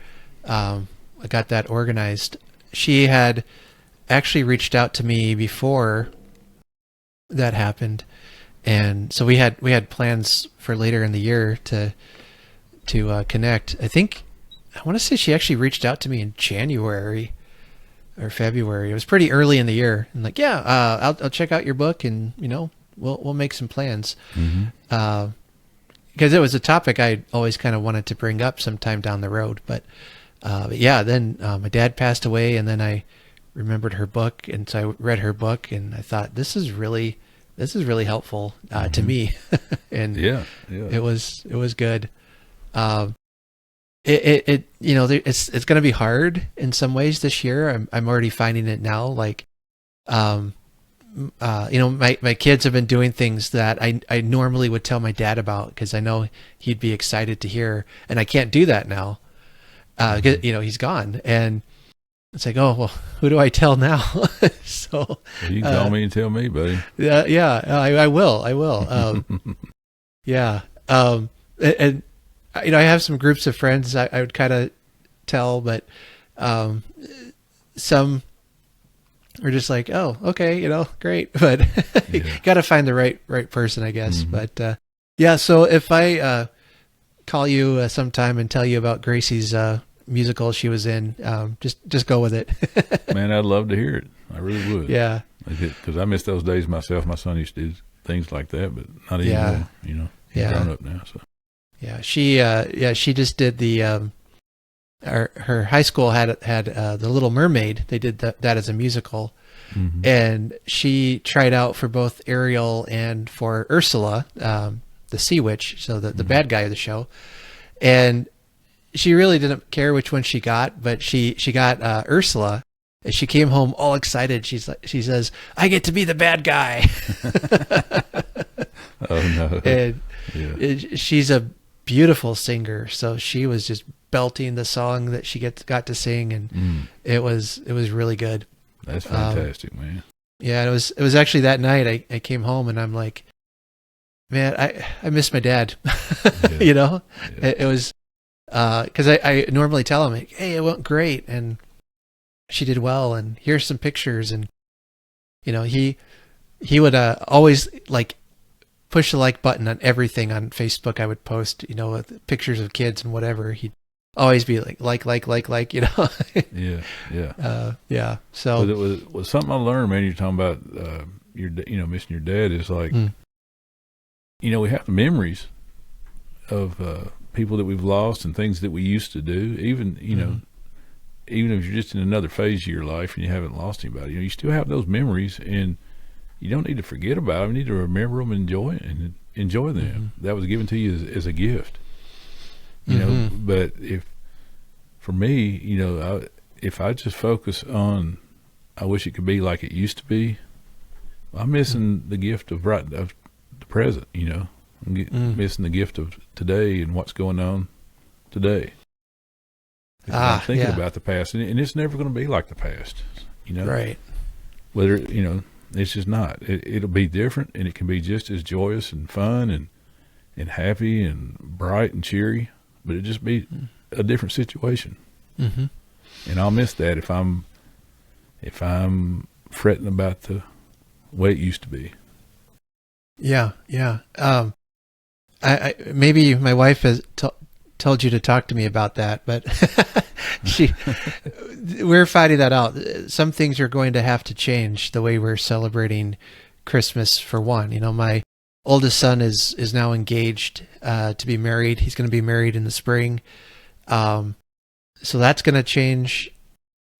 I got that organized. She had actually reached out to me before that happened, and so we had plans for later in the year to connect. I want to say she actually reached out to me in January or February. It was pretty early in the year, and like, yeah, I'll check out your book, and you know, we'll make some plans. Because it was a topic I always kind of wanted to bring up sometime down the road. But yeah, then my dad passed away, and then I remembered her book, and so I read her book, and I thought, this is this is really helpful to me. And it was good. It's going to be hard in some ways this year. I'm already finding it now. Like, my kids have been doing things that I normally would tell my dad about because I know he'd be excited to hear, and I can't do that now. He's gone, and it's like, oh, well, who do I tell now? So you can call me and tell me, buddy. I will. And I have some groups of friends I would kind of tell, but some are just like, oh, okay, great, but you got to find the right person, I guess. But so if I call you sometime and tell you about Gracie's musical she was in, just go with it. Man, I'd love to hear it. I really would. Yeah, because I miss those days myself. My son used to do things like that, but not anymore. He's grown up now. So she just did the her high school had the Little Mermaid. They did that as a musical, and she tried out for both Ariel and for Ursula, the Sea Witch, so the bad guy of the show, and she really didn't care which one she got, but she got Ursula, and she came home all excited. She says, "I get to be the bad guy." Oh no! And she's a beautiful singer, so she was just belting the song that she got to sing, and it was really good. That's fantastic, man. Yeah, it was actually that night I came home and I'm like, man, I miss my dad. It was because I normally tell him, like, hey, it went great and she did well, and here's some pictures, and he would always like push the like button on everything on Facebook I would post, with pictures of kids and whatever. He'd always be like. Yeah. So it was something I learned, man. You're talking about missing your dad is like, we have the memories of people that we've lost and things that we used to do. Even even if you're just in another phase of your life and you haven't lost anybody, you still have those memories, and you don't need to forget about them. You need to remember them and enjoy them. That was given to you as a gift. But for me, if I just focus on, I wish it could be like it used to be, I'm missing the gift of the present. I'm missing the gift of today and what's going on today. I'm thinking about the past, and it's never going to be like the past. Right. Whether it's just not. It'll be different, and it can be just as joyous and fun and happy and bright and cheery, but it'll just be a different situation. And I'll miss that if I'm fretting about the way it used to be. Yeah. I maybe my wife has told you to talk to me about that, but we're fighting that out. Some things are going to have to change the way we're celebrating Christmas. For one, my oldest son is now engaged to be married. He's going to be married in the spring. So that's going to change.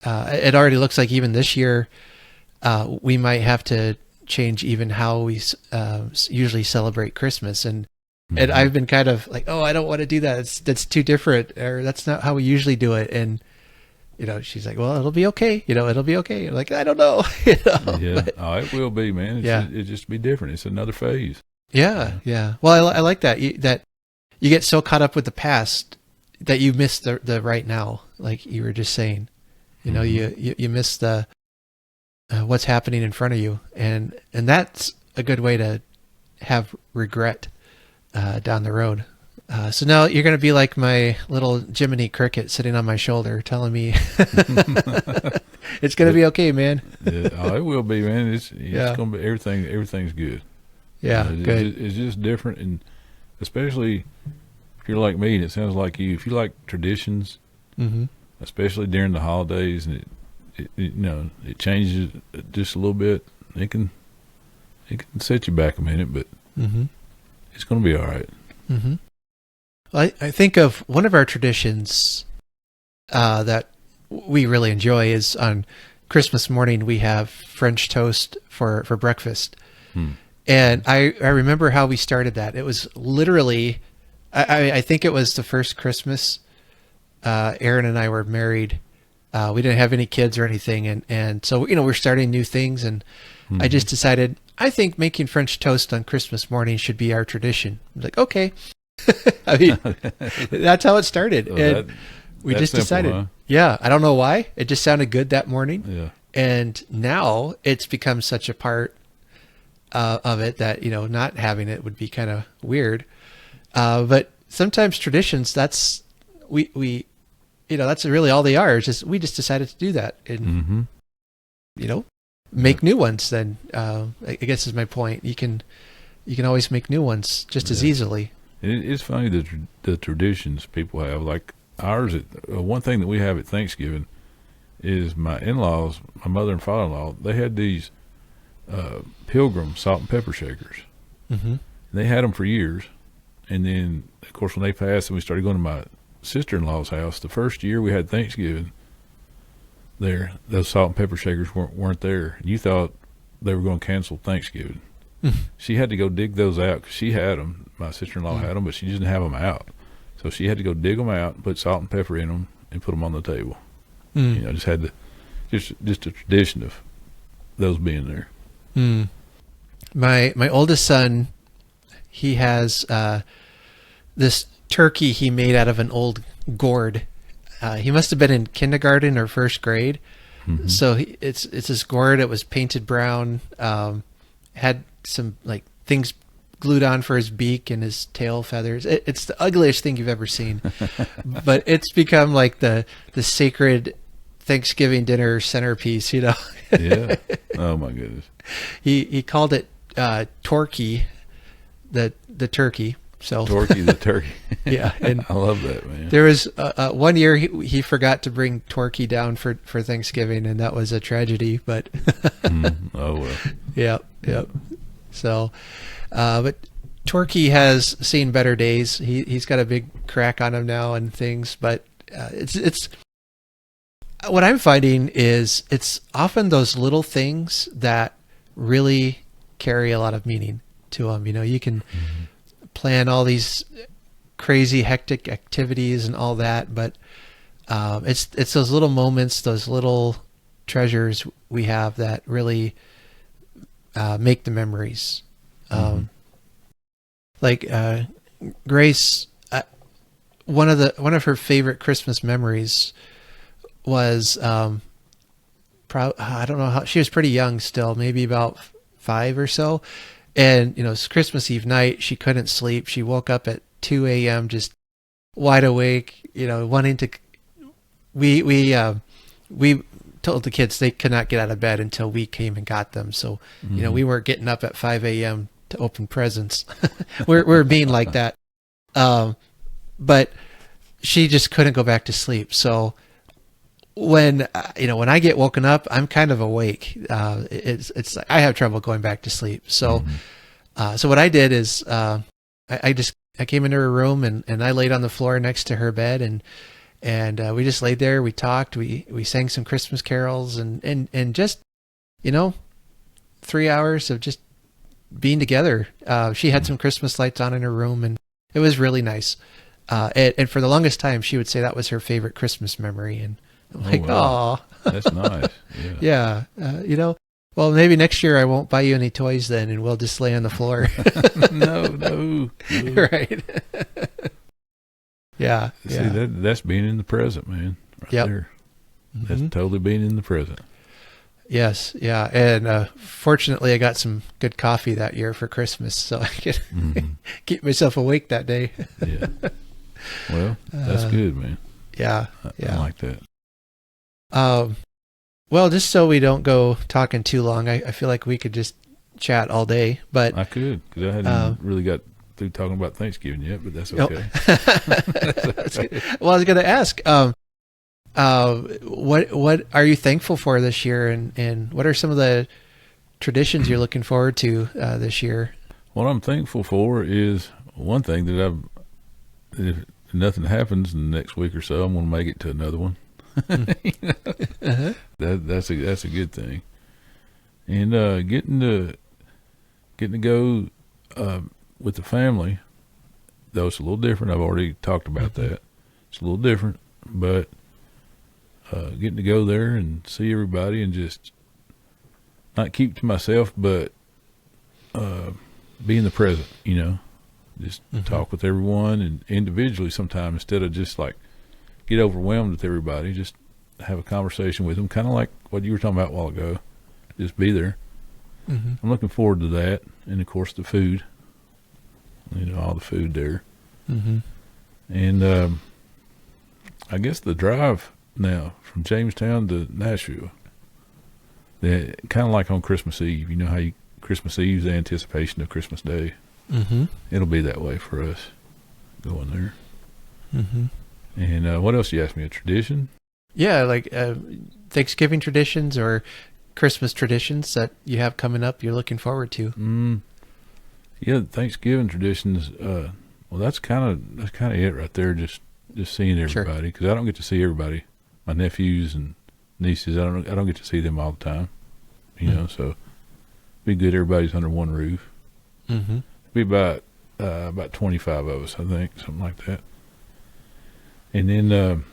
It already looks like even this year, we might have to change even how we usually celebrate Christmas. And I've been kind of like, oh, I don't want to do that. That's too different, or that's not how we usually do it. And, she's like, well, it'll be okay. It'll be okay. I'm like, I don't know. It will be, man. It'll just be different. It's another phase. Yeah. Well, I like that you get so caught up with the past that you miss the right now, like you were just saying. You miss the what's happening in front of you, and that's a good way to have regret down the road. So now you're going to be like my little Jiminy Cricket sitting on my shoulder, telling me it's going to be okay, man. It will be, man. It's going to be everything. Everything's good. Yeah, good. It's just different, and especially if you're like me, and it sounds like you. If you like traditions, especially during the holidays, and it changes just a little bit. It can set you back a minute, but it's going to be all right. Well, I think of one of our traditions that we really enjoy is on Christmas morning we have French toast for breakfast. And I remember how we started that. It was literally, I think it was the first Christmas Aaron and I were married. We didn't have any kids or anything. And so, we're starting new things. And I just decided, I think making French toast on Christmas morning should be our tradition. I was like, okay. I mean, that's how it started. And we just decided. Huh? Yeah. I don't know why. It just sounded good that morning. Yeah. And now it's become such a part of it that, not having it would be kind of weird. But sometimes traditions, that's, that's really all they are. It's just, we just decided to do that and, make new ones. Then, I guess is my point. You can always make new ones just as easily. It's funny the traditions people have, like ours. One thing that we have at Thanksgiving is my in-laws, my mother and father-in-law, they had these Pilgrim salt and pepper shakers. Mm-hmm. They had them for years. And then, of course, when they passed and we started going to my sister-in-law's house, the first year we had Thanksgiving there, those salt and pepper shakers weren't there. You thought they were going to cancel Thanksgiving. She had to go dig those out because she had them. My sister-in-law had them, but she didn't have them out. So she had to go dig them out and put salt and pepper in them and put them on the table. Just had to, just a tradition of those being there. My oldest son, he has this turkey he made out of an old gourd. He must have been in kindergarten or first grade. Mm-hmm. So it's this gourd. It was painted brown. Had some like things glued on for his beak and his tail feathers. It's the ugliest thing you've ever seen, but it's become like the sacred Thanksgiving dinner centerpiece. Yeah. Oh my goodness. He called it Torky, the turkey. So Torky the turkey. Yeah, and I love that, man. There was one year he forgot to bring Torky down for Thanksgiving, and that was a tragedy. But oh well. Yep. So, but Torky has seen better days. He's got a big crack on him now and things. But it's what I'm finding is it's often those little things that really carry a lot of meaning to them. You can plan all these crazy hectic activities and all that, but it's those little moments, those little treasures we have that really make the memories. Like Grace, one of her favorite Christmas memories was I don't know how, she was pretty young still, maybe about 5 or so. And, it's Christmas Eve night. She couldn't sleep. She woke up at 2 a.m. just wide awake, wanting to, we told the kids they could not get out of bed until we came and got them. So, we weren't getting up at 5 a.m. to open presents. we're being like that. But she just couldn't go back to sleep. So when I get woken up, I'm kind of awake. It's like I have trouble going back to sleep. So, so what I did is, I came into her room and I laid on the floor next to her bed and we just laid there. We talked, we sang some Christmas carols and just, 3 hours of just being together. She had some Christmas lights on in her room and it was really nice. And for the longest time, she would say that was her favorite Christmas memory. And I'm like, wow. That's nice. Yeah. Well, maybe next year I won't buy you any toys then, and we'll just lay on the floor. No. Right. Yeah. See, that's being in the present, man. Right there. That's totally being in the present. Yes. Yeah. And fortunately, I got some good coffee that year for Christmas, so I could keep myself awake that day. Yeah. Well, that's good, man. Yeah. I like that. Well, just so we don't go talking too long, I feel like we could just chat all day, but I could, because I hadn't really got through talking about Thanksgiving yet, but that's okay. That's okay. Well, I was going to ask, what are you thankful for this year, and what are some of the traditions you're looking forward to this year? What I'm thankful for is one thing that if nothing happens in the next week or so, I'm going to make it to another one. That's a good thing. And getting getting to go with the family, though it's a little different. I've already talked about that. It's a little different, but getting to go there and see everybody and just not keep to myself, but be in the present, just talk with everyone and individually sometimes instead of just like get overwhelmed with everybody, just have a conversation with them, kind of like what you were talking about a while ago. Just be there. I'm looking forward to that. And of course the food, all the food there. And I guess the drive now from Jamestown to Nashville, kind of like on Christmas Eve, how Christmas Eve is the anticipation of Christmas Day. It'll be that way for us going there. And what else you asked me? A tradition? Yeah, like Thanksgiving traditions or Christmas traditions that you have coming up you're looking forward to. Yeah, Thanksgiving traditions. Well, that's kind of it right there. Just seeing everybody, because I don't get to see everybody. My nephews and nieces, I don't get to see them all the time. So be good. Everybody's under one roof. Be about 25 of us, I think, something like that. And then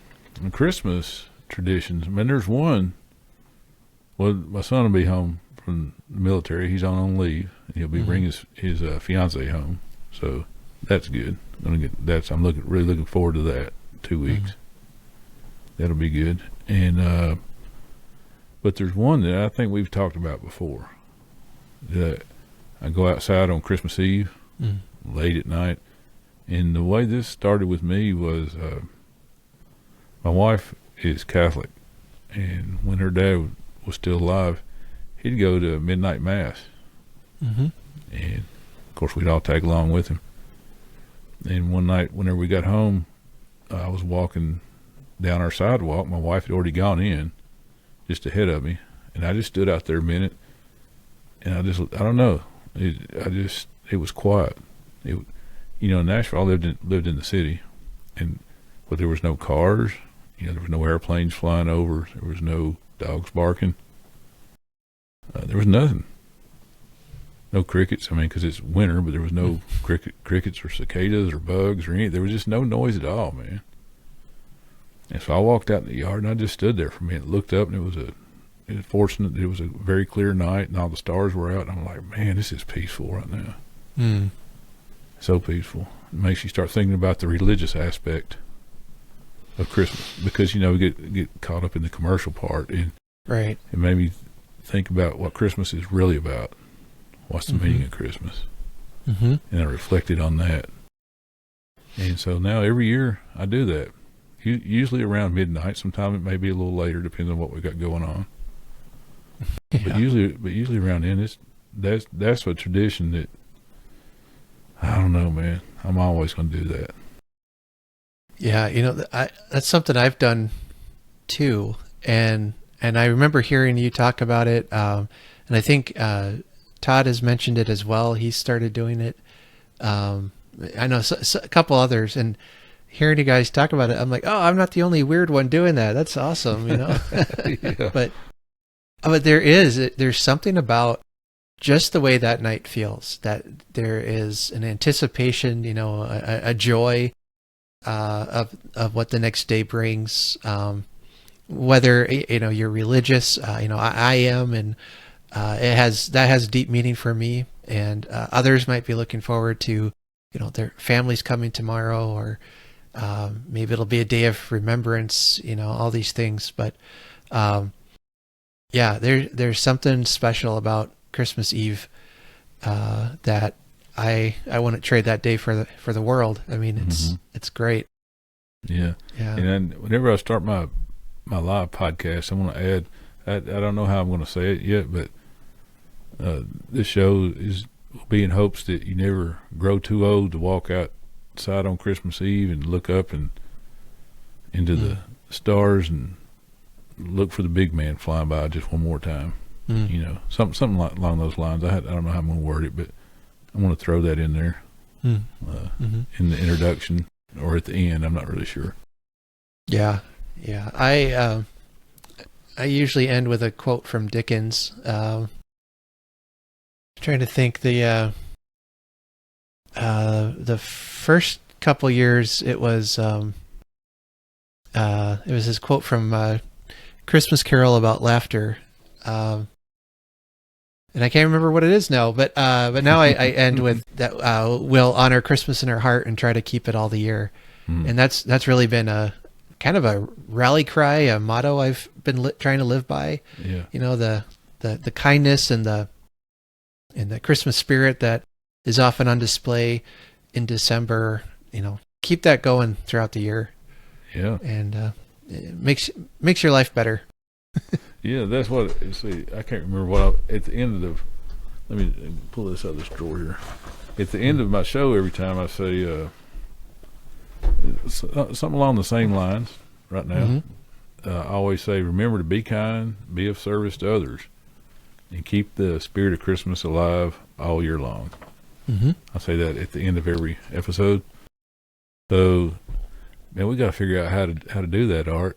Christmas traditions. I mean, there's one. Well, my son will be home from the military. He's on leave. He'll be bringing his fiance home, so that's good. I'm really looking forward to that. 2 weeks. That'll be good. And but there's one that I think we've talked about before. That I go outside on Christmas Eve, late at night, and the way this started with me was my wife is Catholic, and when her dad was still alive, he'd go to midnight mass, and of course we'd all tag along with him. And one night, whenever we got home, I was walking down our sidewalk. My wife had already gone in, just ahead of me, and I just stood out there a minute, and I don't know. It was quiet. In Nashville, I lived in the city, but there was no cars. There was no airplanes flying over. There was no dogs barking. There was nothing. No crickets. I mean, because it's winter, but there was no crickets or cicadas or bugs or anything. There was just no noise at all, man. And so I walked out in the yard and I just stood there for a minute, looked up, and it was fortunate that it was a very clear night and all the stars were out. And I'm like, man, this is peaceful right now. So peaceful. It makes you start thinking about the religious aspect of Christmas, because we get caught up in the commercial part, and right. It made me think about what Christmas is really about. What's the meaning of Christmas? And I reflected on that. And so now every year I do that. Usually around midnight. Sometimes it may be a little later, depending on what we got going on. Yeah. But usually around then, that's a tradition that, I don't know, man. I'm always going to do that. Yeah, that's something I've done too, and I remember hearing you talk about it, and I think Todd has mentioned it as well. He started doing it. I know a couple others, and hearing you guys talk about it, I'm like, oh, I'm not the only weird one doing that. That's awesome, Yeah. But there's something about just the way that night feels, that there is an anticipation, a joy of what the next day brings, whether you're religious, I am, and that has deep meaning for me, and others might be looking forward to their families coming tomorrow, or maybe it'll be a day of remembrance, all these things. But there's something special about Christmas Eve that I wouldn't trade that day for the world. I mean, it's great. Yeah. And then whenever I start my live podcast, I'm going to add, I don't know how I'm going to say it yet, but this show will be in hopes that you never grow too old to walk outside on Christmas Eve and look up and into the stars and look for the big man flying by just one more time. Something along those lines. I don't know how I'm going to word it, but I'm going to throw that in there in the introduction or at the end. I'm not really sure. Yeah. I usually end with a quote from Dickens. Trying to think the first couple years it was his quote from Christmas Carol about laughter. And I can't remember what it is now, but now I end with that we'll honor Christmas in our heart and try to keep it all the year. And that's really been a kind of a rally cry, a motto I've been trying to live by. Yeah. You know, the kindness and the Christmas spirit that is often on display in December. You know, keep that going throughout the year. Yeah. And it makes your life better. Yeah, that's what. See, I can't remember what at the end of the. Let me pull this out of this drawer here. At the end of my show, every time I say something along the same lines. Right now, I always say, "Remember to be kind, be of service to others, and keep the spirit of Christmas alive all year long." I say that at the end of every episode. So, man, we got to figure out how to do that, Art.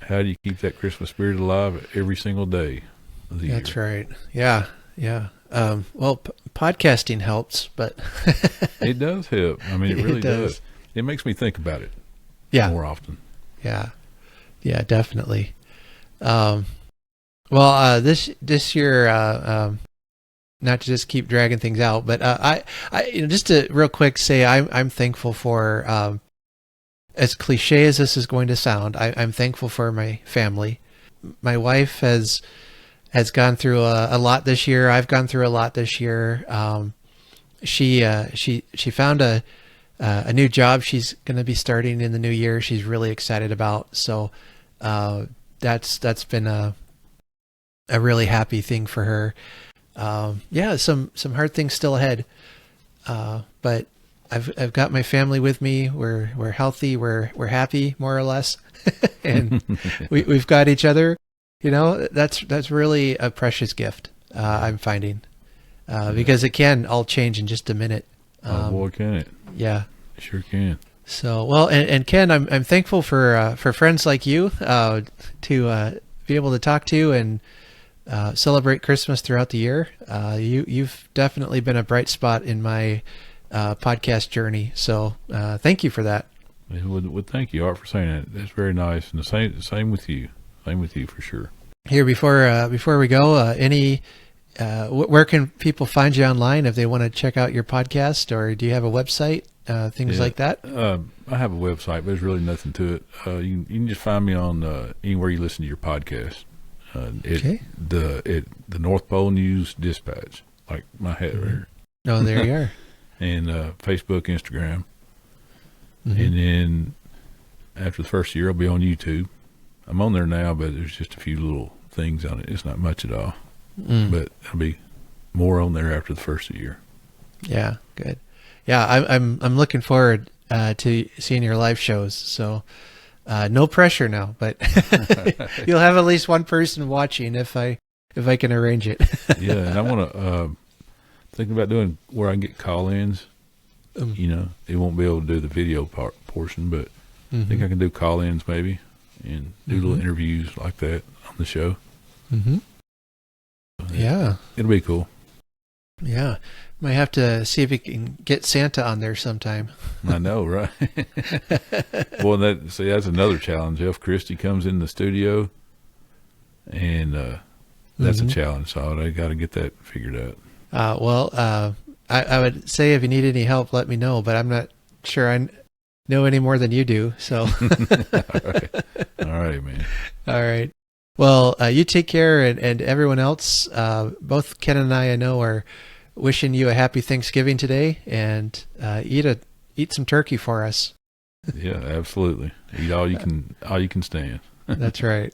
How do you keep that Christmas spirit alive every single day of the year? That's right. Yeah. Well, podcasting helps, but it does help. I mean, it really does. It makes me think about it more often. Yeah, definitely. This year, not to just keep dragging things out, but I just to real quick say I'm thankful for. As cliche as this is going to sound, I'm thankful for my family. My wife has gone through a lot this year. I've gone through a lot this year. She found a new job she's going to be starting in the new year. She's really excited about. So that's been a really happy thing for her. Some hard things still ahead, but I've got my family with me. We're healthy. We're happy, more or less, and we've got each other. You know, that's really a precious gift. I'm finding because it can all change in just a minute. Oh boy, can it? Yeah, it sure can. So well, and Ken, I'm thankful for friends like you to be able to talk to and celebrate Christmas throughout the year. You've definitely been a bright spot in my podcast journey. So thank you for that. Well, thank you, Art, for saying that. That's very nice. And the same with you. Same with you for sure. Here, before we go, where can people find you online if they want to check out your podcast, or do you have a website, things like that? I have a website, but there's really nothing to it. You can just find me on anywhere you listen to your podcast. The North Pole News Dispatch, like my hat right here. Oh, there you are. And Facebook, Instagram. And then after the first year, I'll be on YouTube. I'm on there now, but there's just a few little things on it. It's not much at all. But I'll be more on there after the first year. Yeah, good. Yeah, I'm looking forward to seeing your live shows. So no pressure now, but you'll have at least one person watching if I can arrange it. Yeah, and I want to thinking about doing where I can get call-ins. You know, they won't be able to do the video portion, but I think I can do call-ins maybe and do little interviews like that on the show. Yeah, it'll be cool. Yeah, might have to see if we can get Santa on there sometime. I know, right? Well, that's another challenge. If Christie comes in the studio, and that's a challenge. So I got to get that figured out. I would say if you need any help, let me know. But I'm not sure I know any more than you do. So, all right, man. All right. Well, you take care, and everyone else. Both Ken and I know, are wishing you a happy Thanksgiving today, and eat some turkey for us. Yeah, absolutely. Eat all you can stand. That's right.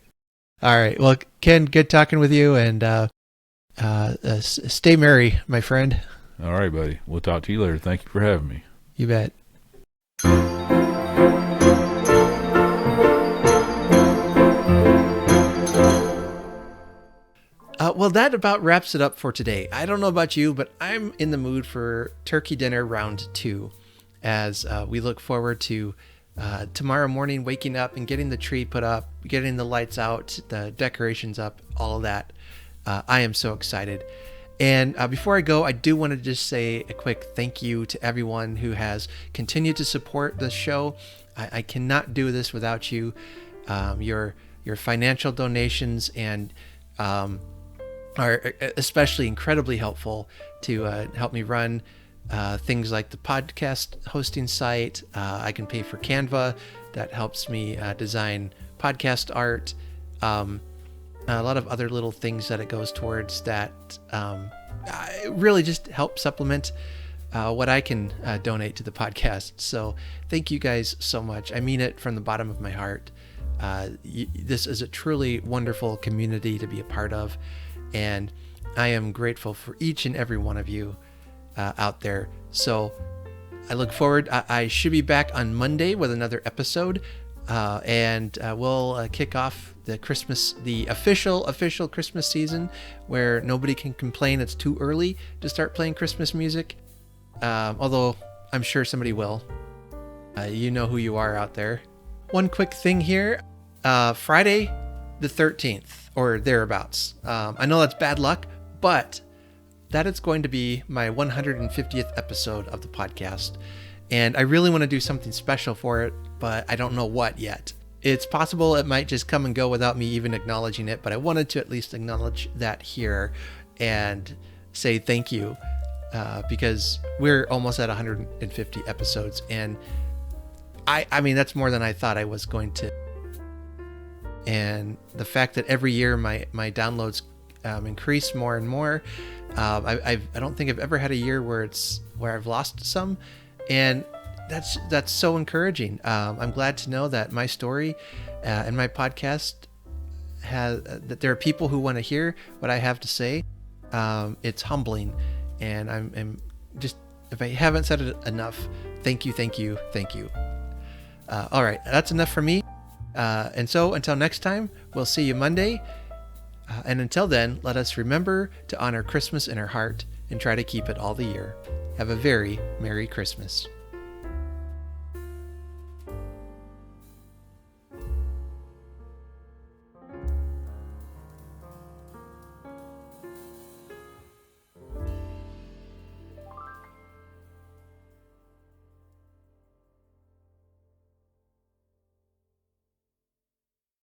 All right. Well, Ken, good talking with you, and stay merry, my friend. All right, buddy. We'll talk to you later. Thank you for having me. You bet. Well, that about wraps it up for today. I don't know about you, but I'm in the mood for turkey dinner round 2 as we look forward to tomorrow morning waking up and getting the tree put up, getting the lights out, the decorations up, all of that. I am so excited. And before I go, I do want to just say a quick thank you to everyone who has continued to support the show. I cannot do this without you. Your financial donations and are especially incredibly helpful to help me run things like the podcast hosting site. I can pay for Canva. That helps me design podcast art. A lot of other little things that it goes towards that really just help supplement what I can donate to the podcast. So thank you guys so much. I mean it from the bottom of my heart. This is a truly wonderful community to be a part of, and I am grateful for each and every one of you out there. So I look forward. I should be back on Monday with another episode, and we'll kick off the official Christmas season, where nobody can complain it's too early to start playing Christmas music. Although I'm sure somebody will. You know who you are out there. One quick thing here. Friday the 13th or thereabouts. I know that's bad luck, but that is going to be my 150th episode of the podcast. And I really want to do something special for it, but I don't know what yet. It's possible it might just come and go without me even acknowledging it, but I wanted to at least acknowledge that here and say thank you, because we're almost at 150 episodes, and I mean, that's more than I thought I was going to. And the fact that every year my downloads increase more and more, I don't think I've ever had a year where I've lost some, and that's so encouraging. I'm glad to know that my story and my podcast that there are people who want to hear what I have to say. It's humbling, and I'm just, if I haven't said it enough, thank you. All right, that's enough for me. And so until next time, we'll see you Monday. And until then, let us remember to honor Christmas in our heart and try to keep it all the year. Have a very Merry Christmas.